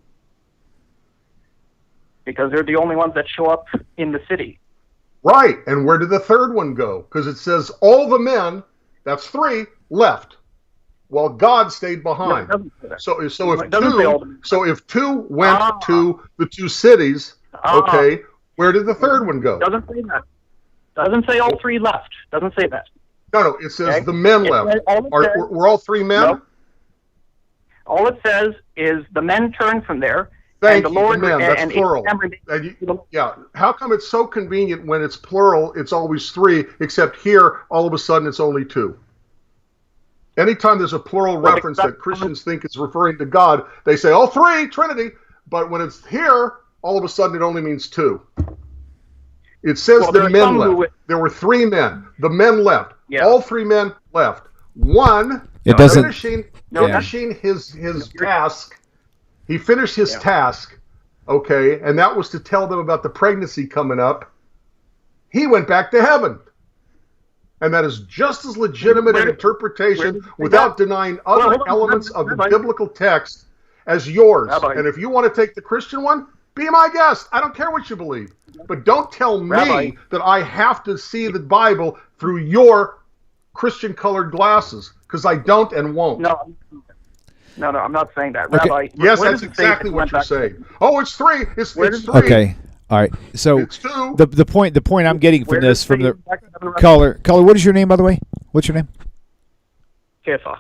Because they're the only ones that show up in the city. Right, and where did the 3rd one go? Because it says all the men, that's 3, left, while God stayed behind. No, so if 2 went to the 2 cities, where did the 3rd one go? Doesn't say that. Doesn't say all 3 left. Doesn't say that. No, it says the men left. Were all 3 men? No. All it says is the men turned from there. Thank you, the men, that's plural. How come it's so convenient when it's plural, it's always 3, except here, all of a sudden, it's only 2? Anytime there's a plural reference that Christians think is referring to God, they say, all 3, Trinity, but when it's here, all of a sudden, it only means 2. It says the men left. There were 3 men. The men left. Yeah. All 3 men left. One, finishing his task. He finished his task, and that was to tell them about the pregnancy coming up. He went back to heaven. And that is just as legitimate an interpretation without denying other elements of the biblical text as yours. And if you want to take the Christian one, be my guest. I don't care what you believe. But don't tell me that I have to see the Bible through your Christian-colored glasses, because I don't and won't. No, I'm not saying that. Okay. Rabbi, yes, that's exactly what you're saying. Oh, it's 3. It's 3. Okay. All right. So It's 2. the point I'm getting from Where this does from the the caller. What is your name, by the way? What's your name? Kefa.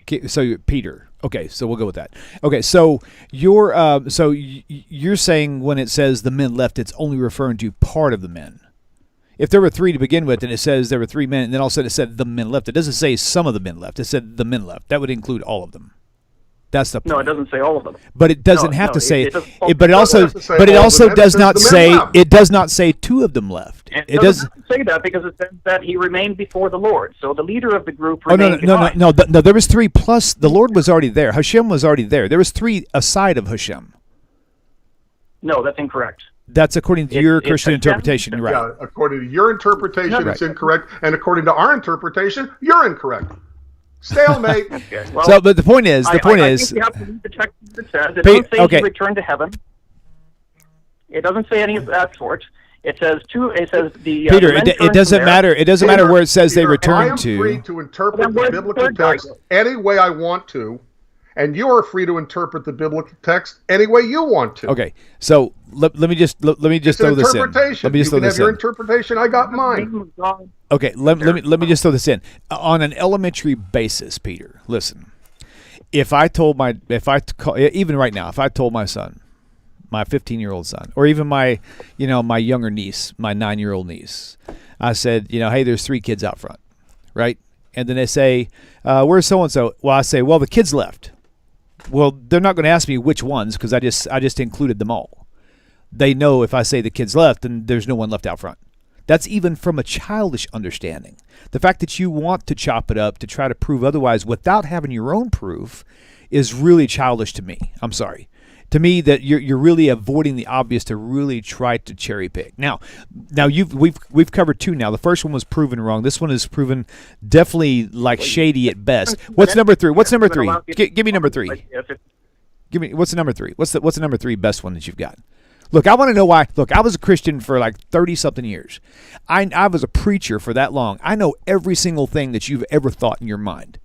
Okay, so Peter. Okay, so we'll go with that. Okay, so you're saying when it says the men left, it's only referring to part of the men. If there were 3 to begin with, and it says there were 3 men, and then all of a sudden it said the men left. It doesn't say some of the men left. It said the men left. That would include all of them. That's the point. No, it doesn't say all of them. But it doesn't have to say. But it all also of them. does It not says the men say. left. It does not say 2 of them left. It doesn't say that because it says that he remained before the Lord. So the leader of the group Oh remained no! behind. No! There was 3 plus the Lord was already there. Hashem was already there. There was 3 aside of Hashem. No, that's incorrect. That's according to your It's Christian Hashem. interpretation. You're right. Yeah, according to your interpretation, No, it's right. incorrect, and according to our interpretation, you're incorrect. Stalemate. Okay. Well, So, but the point is, I think we have to read the text that says it doesn't say okay. he returned to heaven. It doesn't say any of that sort. It says It says the Peter, men it turned doesn't from there. matter. It doesn't matter where it says they Peter, I return am to. free to interpret Then the where's the biblical third guy? text any way I want to, and you are free to interpret the biblical text any way you want to. Okay, so let me just It's throw an this in. interpretation. Let me just You throw can have this your in. interpretation. I got mine. Okay, let me just throw this in. On an elementary basis, Peter, listen. If I told even right now, if I told my son, my 15-year-old son, or even my younger niece, my 9-year-old niece, I said, hey, there's 3 kids out front, right? And then they say, where's so and so? Well, I say, well, the kids left. Well, they're not going to ask me which ones because I just included them all. They know if I say the kids left, then there's no one left out front. That's even from a childish understanding. The fact that you want to chop it up to try to prove otherwise without having your own proof is really childish to me. I'm sorry. To me, that you're really avoiding the obvious to really try to cherry pick. Now we've covered 2 now. The first one was proven wrong. This one is proven definitely like shady at best. What's number 3? What's number 3? Give me number 3. Give me what's the number 3? What's the number 3 best one that you've got? Look, I want to know why. Look, I was a Christian for like 30-something years. I was a preacher for that long. I know every single thing that you've ever thought in your mind.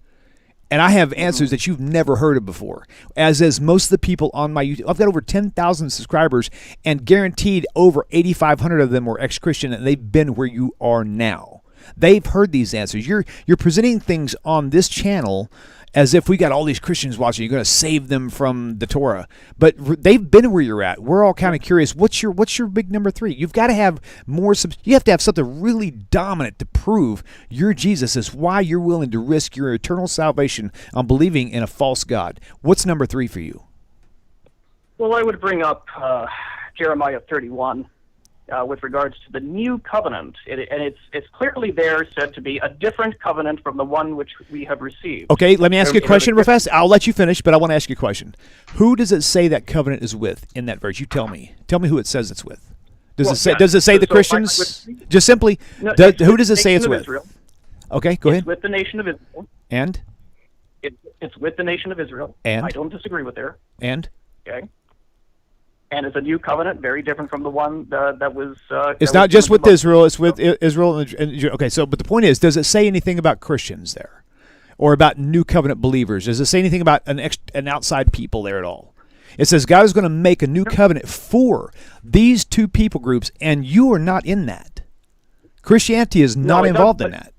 And I have answers that you've never heard of before, as most of the people on my YouTube. I've got over 10,000 subscribers, and guaranteed over 8,500 of them were ex-Christian, and they've been where you are now. They've heard these answers. You're presenting things on this channel as if we got all these Christians watching. You're going to save them from the Torah, but they've been where you're at. We're all kind of curious. What's your big number 3? You've got to have more. You have to have something really dominant to prove your Jesus is why you're willing to risk your eternal salvation on believing in a false God. What's number 3 for you? Well, I would bring up Jeremiah 31 with regards to the new covenant, and it's clearly there said to be a different covenant from the one which we have received. Okay, let me ask you a question real fast. I'll let you finish, but I want to ask you a question. Who does it say that covenant is with in that verse? You tell me. Tell me who it says it's with. Does it say the Christians? Just simply, No, who does it say it's with? Israel. Okay, go ahead. It's with the nation of Israel. And? It's with the nation of Israel. And? I don't disagree with there. And? Okay. And it's a new covenant, very different from the one that was. It's not just with Israel. It's with Israel. Okay, so but the point is, does it say anything about Christians there, or about new covenant believers? Does it say anything about an outside people there at all? It says God is going to make a new covenant for these 2 people groups, and you are not in that. Christianity is not involved in that.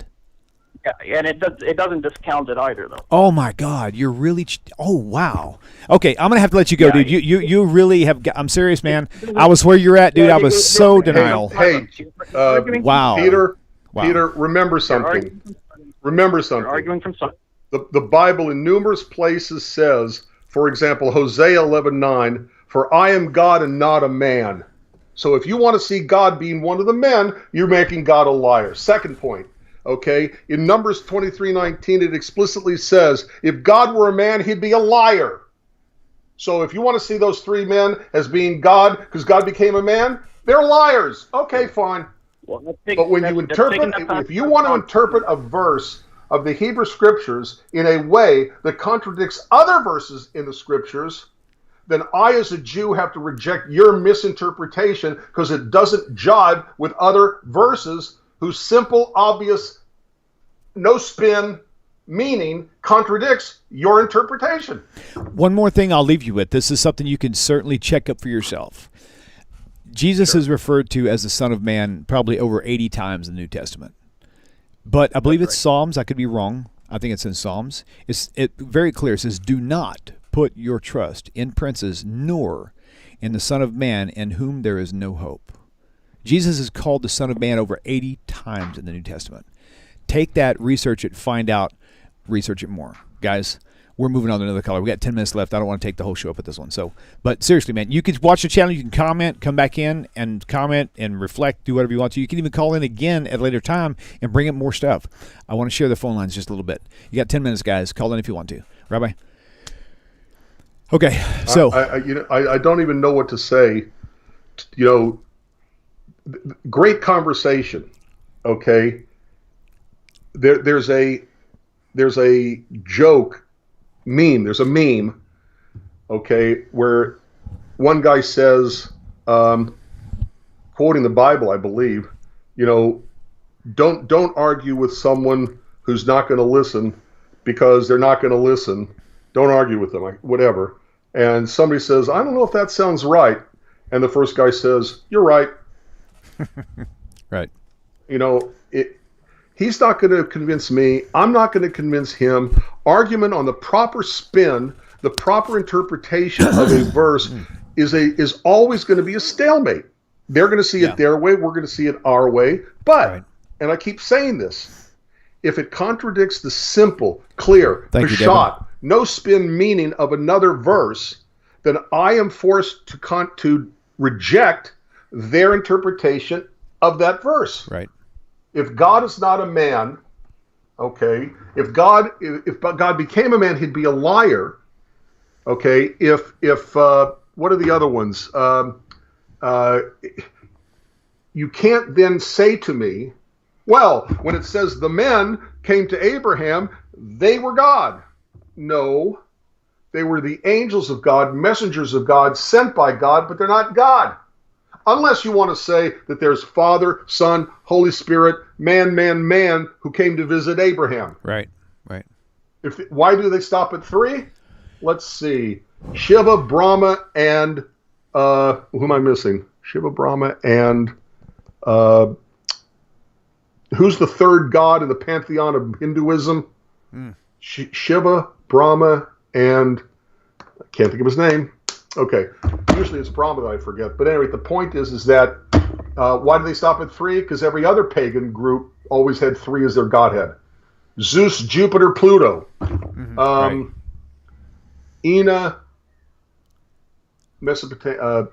Yeah, and it doesn't discount it either, though. Oh my God, you're really. Oh wow. Okay, I'm gonna have to let you go, dude. You really have. I'm serious, man. I was where you're at, dude. I was so denial. Hey, wow. Peter. Wow. Peter, remember something. Remember something. Arguing from something. The Bible in numerous places says, for example, Hosea 11:9, "For I am God and not a man." So if you want to see God being one of the men, you're making God a liar. Second point. Okay, in Numbers 23:19, it explicitly says, if God were a man, he'd be a liar. So if you want to see those 3 men as being God, because God became a man, they're liars. Okay, fine. Well, But when you interpret, if you want to interpret a verse of the Hebrew Scriptures in a way that contradicts other verses in the Scriptures, then I, as a Jew, have to reject your misinterpretation because it doesn't jive with other verses whose simple, obvious, no spin meaning contradicts your interpretation. One more thing I'll leave you with. This is something you can certainly check up for yourself. Jesus is referred to as the Son of Man probably over 80 times in the New Testament. But I believe it's Psalms. I could be wrong. I think it's in Psalms. It's very clear. It says, "Do not put your trust in princes, nor in the Son of Man, in whom there is no hope." Jesus is called the Son of Man over 80 times in the New Testament. Take that, research it, find out, research it more. Guys, we're moving on to another caller. We got 10 minutes left. I don't want to take the whole show up at this one. But seriously, man, you can watch the channel. You can comment, come back in and comment and reflect, do whatever you want to. You can even call in again at a later time and bring up more stuff. I want to share the phone lines just a little bit. You got 10 minutes, guys. Call in if you want to. Rabbi? Okay, so. I don't even know what to say. Great conversation, okay? There's a joke, there's a meme, okay, where one guy says, quoting the Bible, I believe, don't argue with someone who's not going to listen because they're not going to listen. Don't argue with them, whatever. And somebody says, I don't know if that sounds right. And the first guy says, you're right. Right. He's not going to convince me. I'm not going to convince him. Argument on the proper spin, the proper interpretation of a verse is always going to be a stalemate. They're going to see it their way. We're going to see it our way. But, and I keep saying this, if it contradicts the simple, clear, peshat, no spin meaning of another verse, then I am forced to reject their interpretation of that verse. Right. If God is not a man, okay, if God became a man, he'd be a liar. Okay, if what are the other ones? You can't then say to me, well, when it says the men came to Abraham, they were God. No, they were the angels of God, messengers of God, sent by God, but they're not God. Unless you want to say that there's Father, Son, Holy Spirit, man, who came to visit Abraham. Right. Why do they stop at 3? Let's see. Shiva, Brahma, and who am I missing? Shiva, Brahma, and who's the third god in the pantheon of Hinduism? Shiva, Brahma, and I can't think of his name. Okay, usually it's Brahma that I forget. But anyway, the point is that why do they stop at 3? Because every other pagan group always had 3 as their godhead. Zeus, Jupiter, Pluto. Right. Ina, Mesopotamia.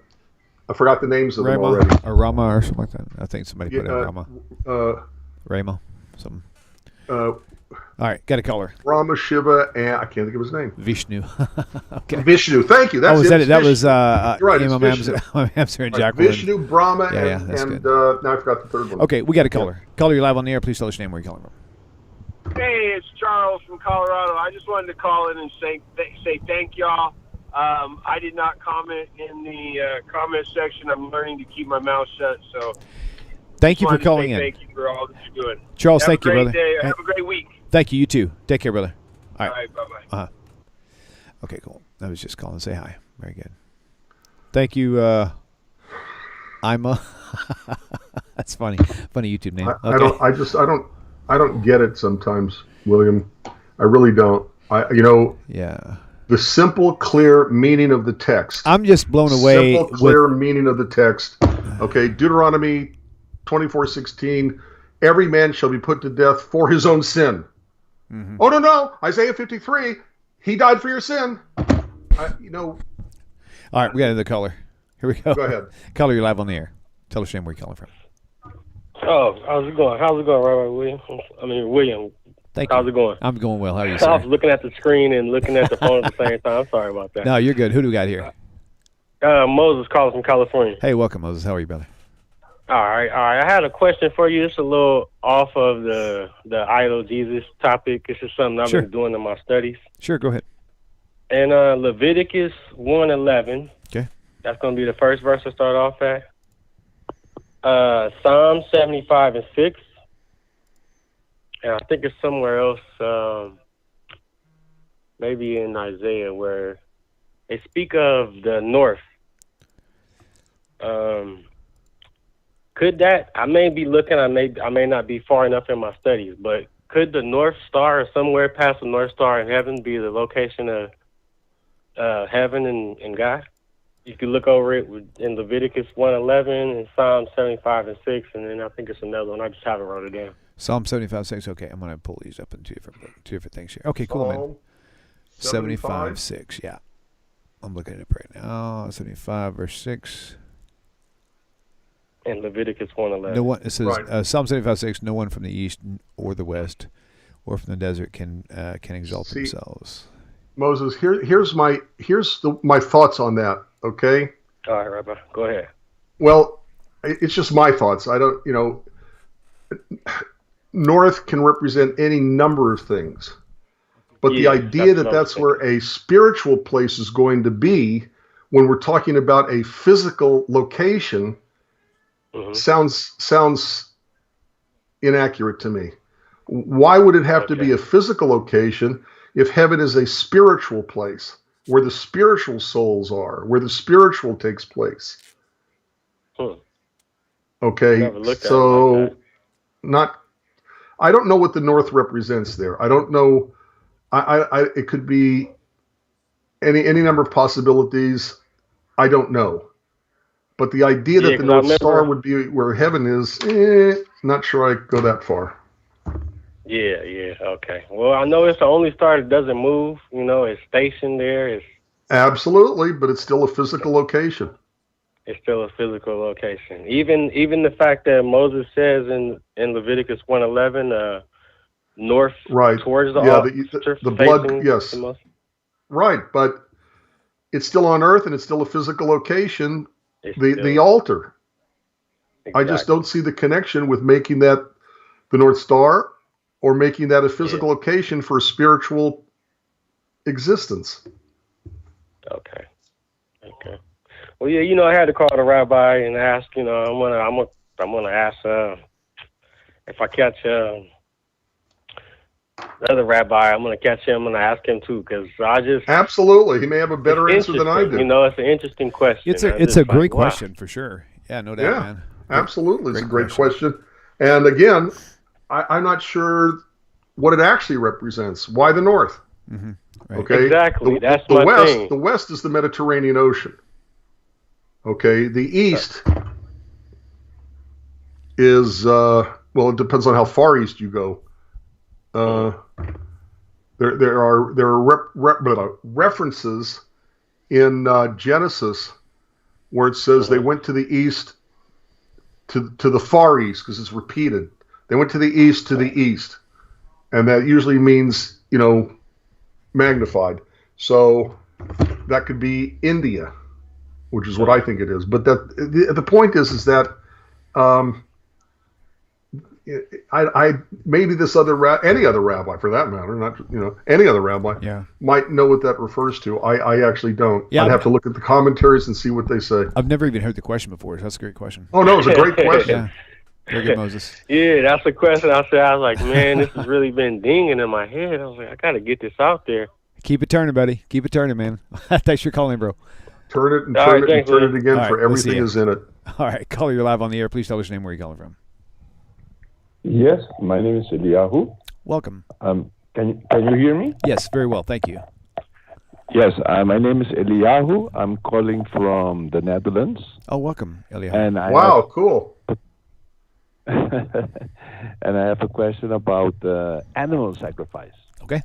I forgot the names of them already. Or Rama or something like that. I think somebody put in Rama. Rama, something. All right, got a caller. Rama, Shiva, and I can't think of his name. Vishnu. Okay. Vishnu, thank you. That's it. That was right, Hamster and Jacqueline. Vishnu, Brahma, and now I forgot the third one. Okay, we got a caller. Caller, you're live on the air. Please tell us your name, where you're calling from. Hey, it's Charles from Colorado. I just wanted to call in and say thank y'all. I did not comment in the comment section. I'm learning to keep my mouth shut, so thank you for calling in. Thank you for all that you're doing. Charles, thank you, brother. Have a great day. Have a great week. Thank you. You too. Take care, brother. All right, bye-bye. Okay, cool. I was just calling to say hi. Very good. Thank you, Ima. That's funny. Funny YouTube name. Okay. I don't get it sometimes, William. I really don't. Yeah. The simple, clear meaning of the text. I'm just blown away. Simple, clear meaning of the text. Okay, Deuteronomy 24:16. Every man shall be put to death for his own sin. Mm-hmm. Oh, no. Isaiah 53. He died for your sin. All right, we got another caller. Here we go. Go ahead. Caller, you're live on the air. Tell us your name, where you're calling from. Oh, how's it going? Rabbi William? Thank you. How's it going? I'm going well. How are you, sir? I was looking at the screen and looking at the phone at the same time. I'm sorry about that. No, you're good. Who do we got here? Moses calling from California. Hey, welcome, Moses. How are you, brother? All right. I had a question for you. It's a little off of the idol Jesus topic. It's just something I've been doing in my studies. Sure, go ahead. And Leviticus 1:11. Okay. That's going to be the first verse to start off at. Psalm 75:6. And I think it's somewhere else, maybe in Isaiah, where they speak of the north. could that? I may be looking. I may not be far enough in my studies, but could the North Star or somewhere past the North Star in heaven be the location of heaven and God? You can look over it in Leviticus 1:11 and Psalm 75 and 6, and then I think it's another one. I just haven't wrote it down. Psalm 75:6. Okay, I'm gonna pull these up in two different things here. Okay, cool, man. 75:6. Yeah, I'm looking it up right now. 75 verse 6. And Leviticus 1:11. No one. It says Psalm 75:6. No one from the east or the west or from the desert can exalt themselves. Moses, here's my thoughts on that. Okay. All right, Rabbi, go ahead. Well, it's just my thoughts. I don't, north can represent any number of things, but the idea that's where a spiritual place is going to be when we're talking about a physical location sounds inaccurate to me. Why would it have to be a physical location if heaven is a spiritual place where the spiritual souls are, where the spiritual takes place? Okay, so I don't know what the north represents there. I don't know. It could be any number of possibilities. I don't know. But the idea that the North Star would be where heaven is, not sure I go that far. Yeah, okay. Well, I know it's the only star that doesn't move. It's stationed there. Absolutely, but it's still a physical location. It's still a physical location. Even the fact that Moses says in Leviticus 1:11, north towards the altar, the blood, yes. Right, but it's still on earth and it's still a physical location. The altar. Exactly. I just don't see the connection with making that the North Star or making that a physical location for a spiritual existence. Okay. Well, yeah, I had to call the rabbi and ask. I'm gonna ask if I catch the other rabbi. I'm gonna catch him and ask him too, because absolutely, he may have a better answer than I do. It's an interesting question. It's a great question for sure. Yeah, no doubt, man. Absolutely, it's a great question. And again, I'm not sure what it actually represents. Why the north? Mm-hmm. Right. Okay, exactly. That's the my west. thing. The west is the Mediterranean Ocean. Okay, the east is it depends on how far east you go. There are references in Genesis where it says they went to the east to the far east, because it's repeated. They went to the east to the east, and that usually means magnified. So that could be India, which is what I think it is. But the point is that I maybe this any other rabbi for that matter, not any other rabbi might know what that refers to. I actually don't. I'd have to look at the commentaries and see what they say. I've never even heard the question before, so that's a great question. Oh no, it's a great question. Yeah. Very good, Moses. Yeah, that's the question I said. I was like, man, this has really been dinging in my head. I was like, I got to get this out there. Keep it turning, buddy. Keep it turning, man. Thanks for calling, bro. Turn it and turn it and turn it again, for everything is in it. All right, caller, you're live on the air. Please tell us your name, where you're calling from. Yes, my name is Eliyahu. Welcome. Can you hear me? Yes, very well. Thank you. Yes, my name is Eliyahu. I'm calling from the Netherlands. Oh, welcome, Eliyahu. And cool. And I have a question about animal sacrifice. Okay.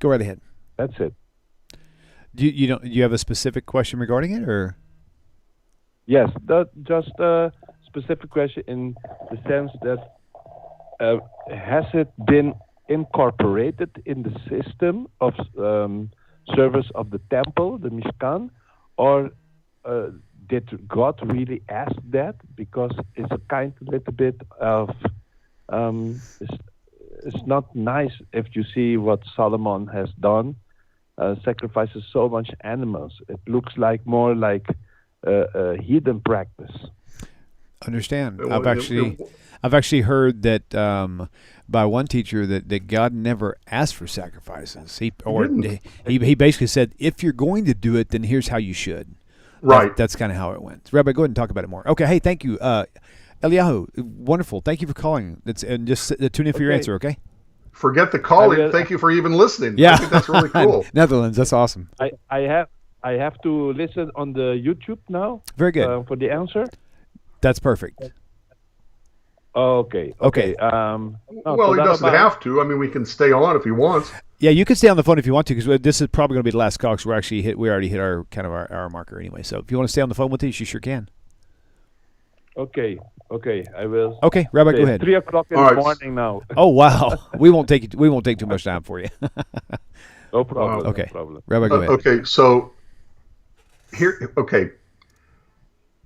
Go right ahead. That's it. Do you have a specific question regarding it, or? Yes, just a specific question in the sense that has it been incorporated in the system of service of the temple, the Mishkan, or did God really ask that? Because it's a little bit of it's not nice if you see what Solomon has done. Sacrifices so much animals. It looks more like a heathen practice. Understand? I've actually heard that by one teacher that God never asked for sacrifices. He basically said, if you're going to do it, then here's how you should. Right. That's kind of how it went. Rabbi, go ahead and talk about it more. Okay. Hey, thank you. Eliyahu, wonderful. Thank you for calling. And just tune in for your answer, okay? Forget the calling. Thank you for even listening. Yeah. I think that's really cool. Netherlands, that's awesome. I have to listen on the YouTube now. Very good. For the answer. That's perfect. Okay. Well, he doesn't have to. I mean, we can stay on if he wants. Yeah, you can stay on the phone if you want to, because this is probably going to be the last call. Because we already hit our kind of our hour marker anyway. So if you want to stay on the phone with us, you sure can. Okay, I will. Okay, Rabbi, go ahead. 3 o'clock in the morning now. Oh wow, we won't take too much time for you. No problem. Okay, no problem. Rabbi, go ahead. Okay, so here. Okay,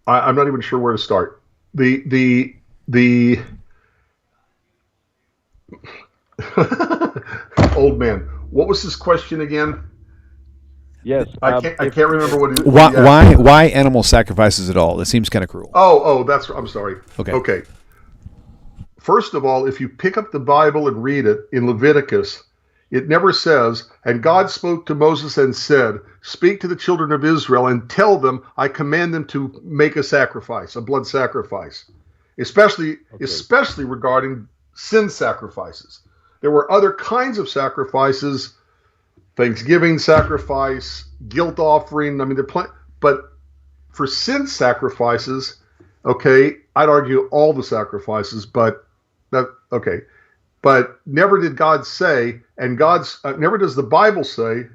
I'm not even sure where to start. The old man. What was his question again? Yes, I can't remember what he. Why animal sacrifices at all? It seems kind of cruel. I'm sorry. Okay. First of all, if you pick up the Bible and read it in Leviticus, it never says, "And God spoke to Moses and said, Speak to the children of Israel and tell them, I command them to make a sacrifice, a blood sacrifice," especially regarding sin sacrifices. There were other kinds of sacrifices, Thanksgiving sacrifice, guilt offering. I mean, but for sin sacrifices, okay, I'd argue all the sacrifices, but never did God say, and never does the Bible say,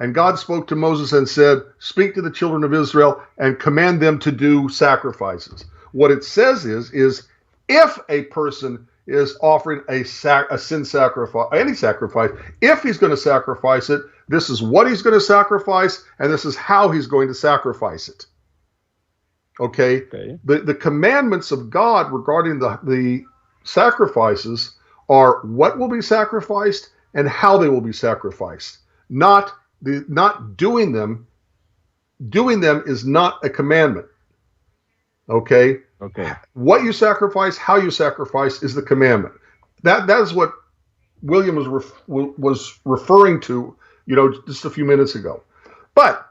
and God spoke to Moses and said, "Speak to the children of Israel and command them to do sacrifices." What it says is if a person is offering a sin sacrifice, any sacrifice, if he's going to sacrifice it, this is what he's going to sacrifice, and this is how he's going to sacrifice it. Okay? The commandments of God regarding the sacrifices are what will be sacrificed and how they will be sacrificed. Not doing them. Doing them is not a commandment. Okay? What you sacrifice, how you sacrifice is the commandment. That is what William was referring to, just a few minutes ago. But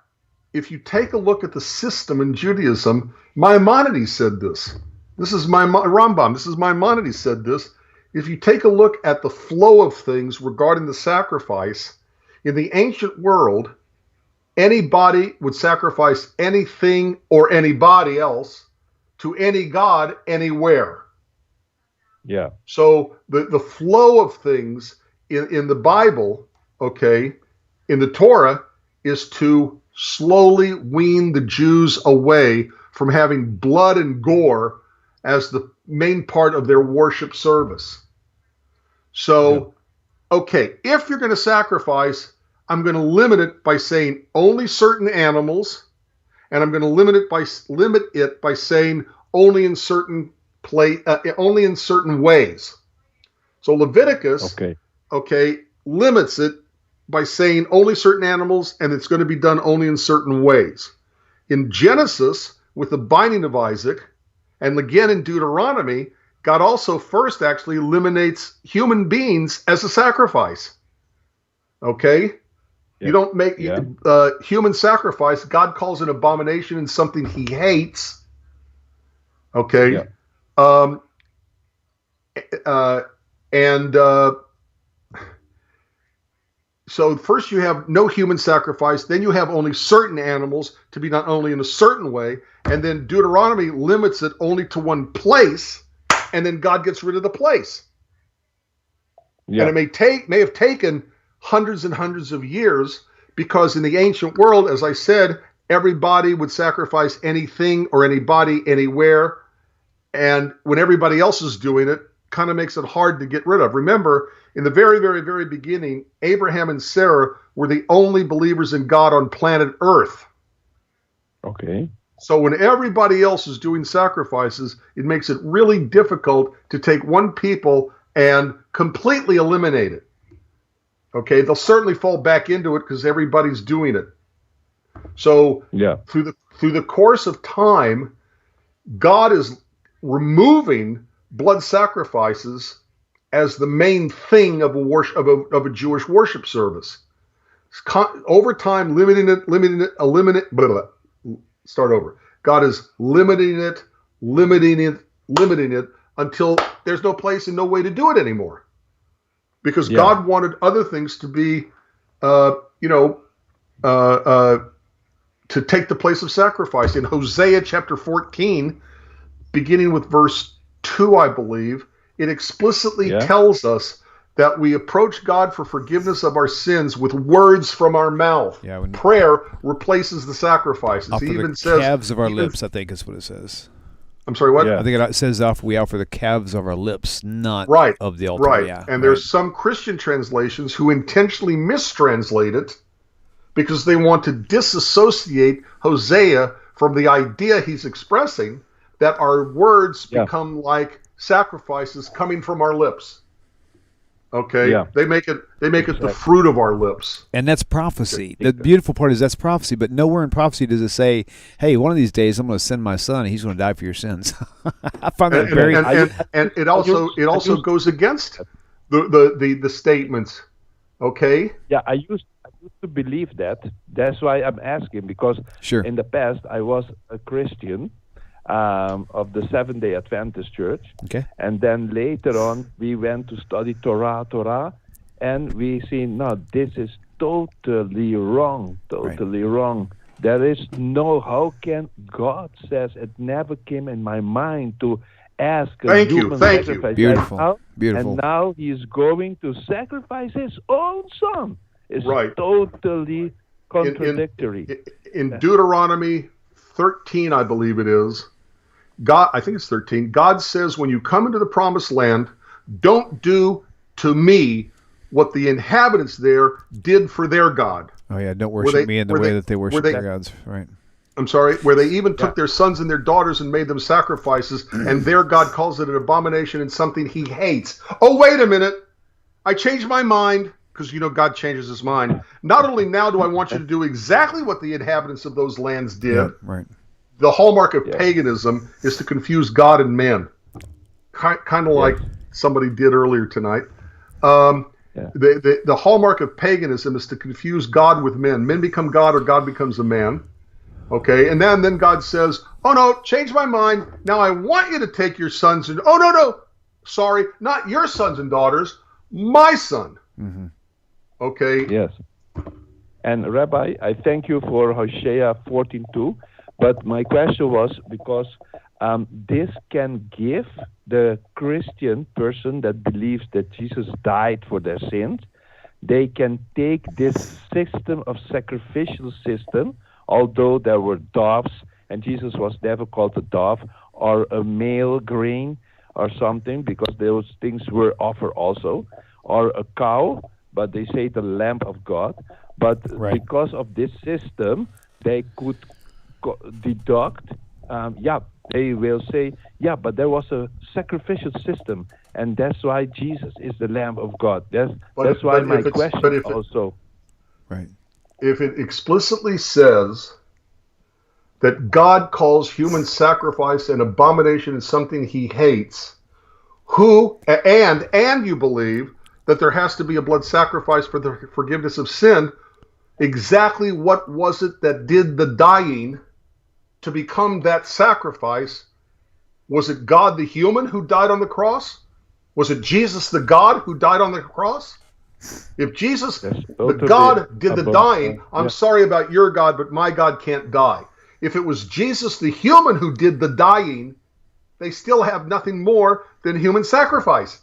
if you take a look at the system in Judaism, Maimonides said this. This is Rambam. This is Maimonides said this. If you take a look at the flow of things regarding the sacrifice in the ancient world, anybody would sacrifice anything or anybody else to any god anywhere. Yeah. So the flow of things in the Bible, okay, in the Torah, is to slowly wean the Jews away from having blood and gore as the main part of their worship service. So, okay, if you're going to sacrifice, I'm going to limit it by saying only certain animals, and I'm going to limit it by saying only in certain ways. So Leviticus, limits it by saying only certain animals, and it's going to be done only in certain ways. In Genesis, with the binding of Isaac, and again in Deuteronomy, God also first actually eliminates human beings as a sacrifice. Okay? You don't make human sacrifice. God calls an abomination and something he hates. Okay? So first you have no human sacrifice, then you have only certain animals to be done only in a certain way, and then Deuteronomy limits it only to one place, and then God gets rid of the place. And it may have taken hundreds and hundreds of years, because in the ancient world, as I said, everybody would sacrifice anything or anybody anywhere, and when everybody else is doing it, kind of makes it hard to get rid of. Remember, in the very, very, very beginning, Abraham and Sarah were the only believers in God on planet Earth. Okay. So when everybody else is doing sacrifices, it makes it really difficult to take one people and completely eliminate it. Okay, they'll certainly fall back into it because everybody's doing it. So through the course of time, God is removing blood sacrifices as the main thing of a Jewish worship service. Over time, limiting it, start over. God is limiting it until there's no place and no way to do it anymore. Because God wanted other things to be, to take the place of sacrifice. In Hosea chapter 14, beginning with verse 2, I believe, it explicitly tells us that we approach God for forgiveness of our sins with words from our mouth. Yeah, prayer replaces the sacrifices. He even says, calves of our lips, I think is what it says. I'm sorry, what? Yeah. I think it says we offer the calves of our lips, not of the altar. Right, and there's some Christian translations who intentionally mistranslate it because they want to disassociate Hosea from the idea he's expressing, that our words become like sacrifices coming from our lips. Okay, they make it the fruit of our lips, and that's prophecy. The beautiful part is that's prophecy, but nowhere in prophecy does it say, "Hey, one of these days I'm going to send my son, and he's going to die for your sins." I find that and it also goes against the statements. Okay. Yeah, I used to believe that. That's why I'm asking, because in the past I was a Christian of the Seventh-day Adventist Church. Okay. And then later on, we went to study Torah, and we see, no, this is totally wrong, wrong. There is no, how can God says, it never came in my mind to ask a human sacrifice. Beautiful. And now he's going to sacrifice his own son. It's totally contradictory. In Deuteronomy 13, I believe it is, I think it's 13, God says, when you come into the promised land, don't do to me what the inhabitants there did for their God. Oh, yeah, don't worship me in the way that they worship their gods. Right. I'm sorry, where they even took their sons and their daughters and made them sacrifices, and their God calls it an abomination and something he hates. Oh, wait a minute. I changed my mind, because God changes his mind. Not only now do I want you to do exactly what the inhabitants of those lands did. Yeah, right. The hallmark of paganism is to confuse God and man, kind of like somebody did earlier tonight. The hallmark of paganism is to confuse God with men. Men become God, or God becomes a man. Okay, and then God says, "Oh no, change my mind. Now I want you to take your sons and no, sorry, not your sons and daughters, my son." Mm-hmm. Okay. Yes. And Rabbi, I thank you for Hosea 14:2. But my question was, because this can give the Christian person that believes that Jesus died for their sins, they can take this system of sacrificial system, although there were doves, and Jesus was never called a dove, or a male grain or something, because those things were offered also, or a cow, but they say the Lamb of God. But because of this system, they could deduct, they will say, but there was a sacrificial system, and that's why Jesus is the Lamb of God. That's why my question also. Right. If it explicitly says that God calls human sacrifice an abomination and something he hates, and you believe that there has to be a blood sacrifice for the forgiveness of sin, exactly what was it that did the dying to become that sacrifice? Was it God the human who died on the cross? Was it Jesus the God who died on the cross? If Jesus the God did the dying, I'm sorry about your God, but my God can't die. If it was Jesus the human who did the dying, they still have nothing more than human sacrifice.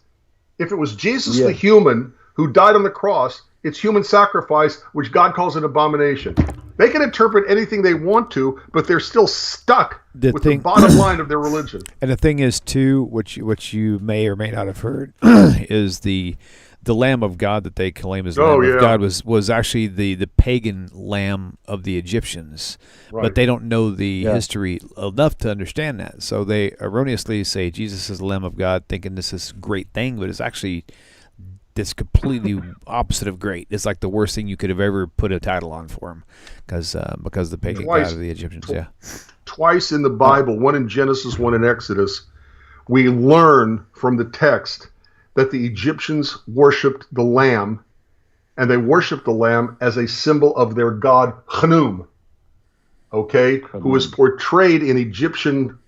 If it was Jesus the human who died on the cross, it's human sacrifice, which God calls an abomination. They can interpret anything they want to, but they're still stuck with the bottom line of their religion. And the thing is, too, which you may or may not have heard, is the Lamb of God that they claim as the Lamb of God was actually the pagan lamb of the Egyptians. Right. But they don't know the history enough to understand that. So they erroneously say Jesus is the Lamb of God, thinking this is a great thing, but it's actually this completely opposite of great. It's like the worst thing you could have ever put a title on for him, because the pagan god of the Egyptians. Twice in the Bible, one in Genesis, one in Exodus, we learn from the text that the Egyptians worshipped the lamb, and they worshipped the lamb as a symbol of their god Khnum. okay, who is portrayed in Egyptian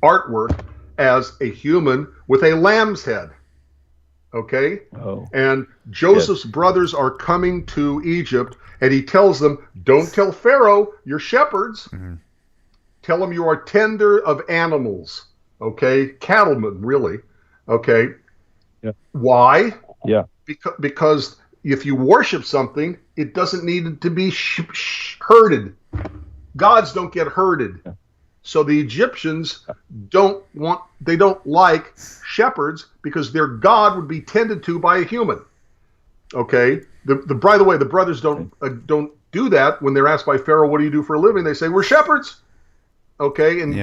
artwork as a human with a lamb's head. Okay? Oh. And Joseph's brothers are coming to Egypt, and he tells them, don't tell Pharaoh you're shepherds. Mm-hmm. Tell him you are tender of animals. Okay? Cattlemen, really. Okay? Yeah. Why? Yeah. Because if you worship something, it doesn't need to be herded. Gods don't get herded. Yeah. So the Egyptians don't like shepherds because their God would be tended to by a human. Okay? By the way, the brothers don't do that when they're asked by Pharaoh, what do you do for a living? They say, we're shepherds. Okay? And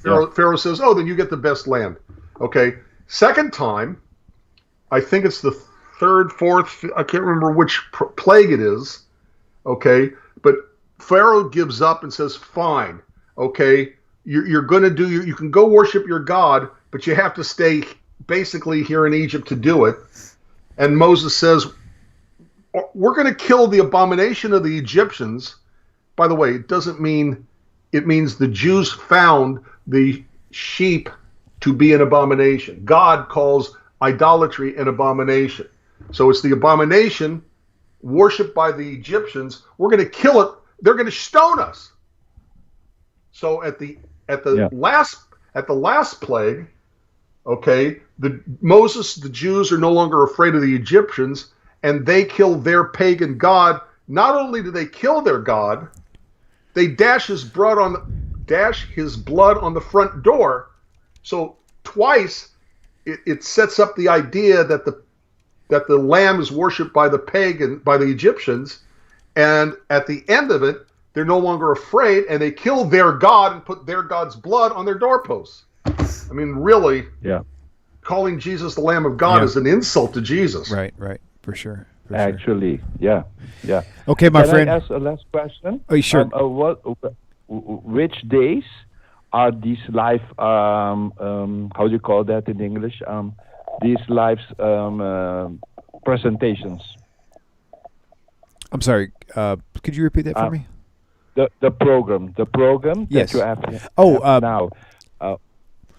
Pharaoh says, oh, then you get the best land. Okay? Second time, I think it's the third, fourth, I can't remember which plague it is. Okay? But Pharaoh gives up and says, fine. Okay? You're going to do, you can go worship your God, but you have to stay basically here in Egypt to do it. And Moses says, we're going to kill the abomination of the Egyptians. By the way, it means the Jews found the sheep to be an abomination. God calls idolatry an abomination. So it's the abomination worshipped by the Egyptians. We're going to kill it. They're going to stone us. So at the last plague, okay, the Jews are no longer afraid of the Egyptians, and they kill their pagan god. Not only do they kill their god, they dash his blood on the front door. So twice it sets up the idea that the lamb is worshipped by the Egyptians, and at the end of it, they're no longer afraid, and they kill their god and put their god's blood on their doorposts. I mean, really, calling Jesus the Lamb of God is an insult to Jesus. Right, for sure. Actually, yeah. Okay, my friend. Can I ask a last question? Oh, sure. Which days are these live? How do you call that in English? These live presentations. I'm sorry. Could you repeat that for me? The program yes. that you have now.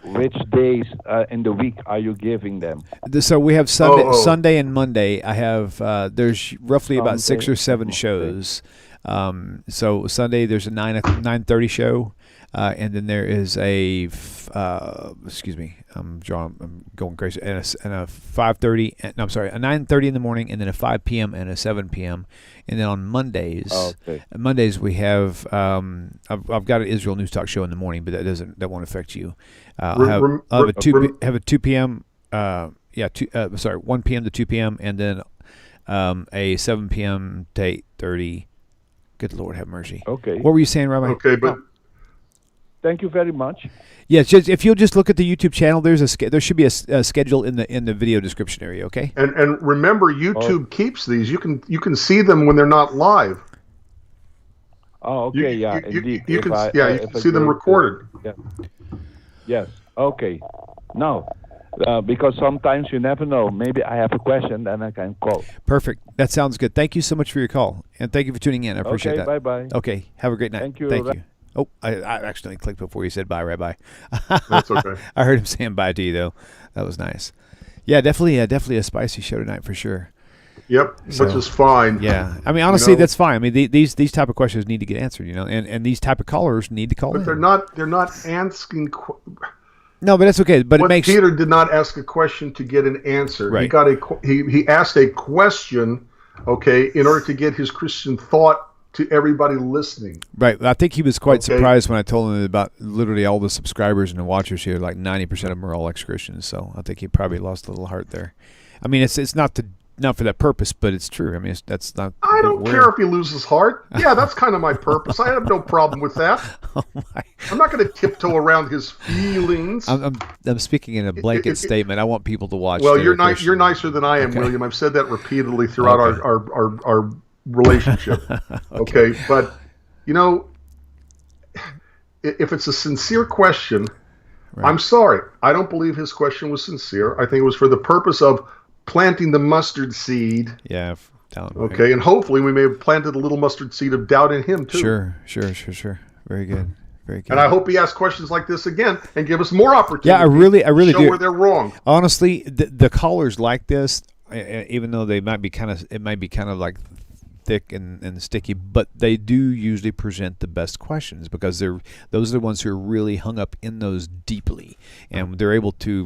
Which days in the week are you giving them? So we have Sunday and Monday. I have there's roughly about 6 or 7 shows. So Sunday there's a 9:30 show, and then there is a I'm going crazy, and a 5:30. No, I'm sorry, a 9:30 in the morning, and then a 5 p.m. and a 7 p.m. And then on Mondays, we have I've got an Israel News Talk show in the morning, but that won't affect you. I'll have a 2 p.m. 1 p.m. to 2 p.m. and then a 7 p.m. to 8:30. Good Lord, have mercy. Okay. What were you saying, Rabbi? Okay, but thank you very much. Yes, if you'll just look at the YouTube channel, there should be a schedule in the video description area. Okay. And remember, YouTube keeps these. You can see them when they're not live. Oh, okay, indeed. You can see them recorded. Yes. Okay. Now, because sometimes you never know. Maybe I have a question, then I can call. Perfect. That sounds good. Thank you so much for your call, and thank you for tuning in. I appreciate that. Bye-bye. Okay. Have a great night. Thank you. Thank you. Oh, I accidentally clicked before you said bye, Rabbi. That's okay. I heard him saying bye to you, though. That was nice. Yeah, definitely a spicy show tonight for sure. Yep, which is fine. Yeah, I mean, honestly, that's fine. I mean, these type of questions need to get answered, and these type of callers need to call in. But they're not asking. No, but that's okay. But it makes Peter did not ask a question to get an answer. Right. He asked a question, okay, in order to get his Christian thought to everybody listening. Right. I think he was quite surprised when I told him about literally all the subscribers and the watchers here. Like 90% of them are all ex-Christians. So I think he probably lost a little heart there. I mean, it's not for that purpose, but it's true. I mean, that's not. I don't care if he loses heart. Yeah, that's kind of my purpose. I have no problem with that. Oh my. I'm not going to tiptoe around his feelings. I'm speaking in a blanket statement. I want people to watch. Well, you're nicer than I am, William. I've said that repeatedly throughout our relationship. Okay, but if it's a sincere question, I'm sorry. I don't believe his question was sincere. I think it was for the purpose of planting the mustard seed. Yeah. Okay, and hopefully we may have planted a little mustard seed of doubt in him too. Sure. Very good. Very good. And I hope he asks questions like this again and give us more opportunity. Yeah, I really show do. Where they're wrong. Honestly, the callers like this, even though it might be kind of like thick and sticky, but they do usually present the best questions because those are the ones who are really hung up in those deeply, and they're able to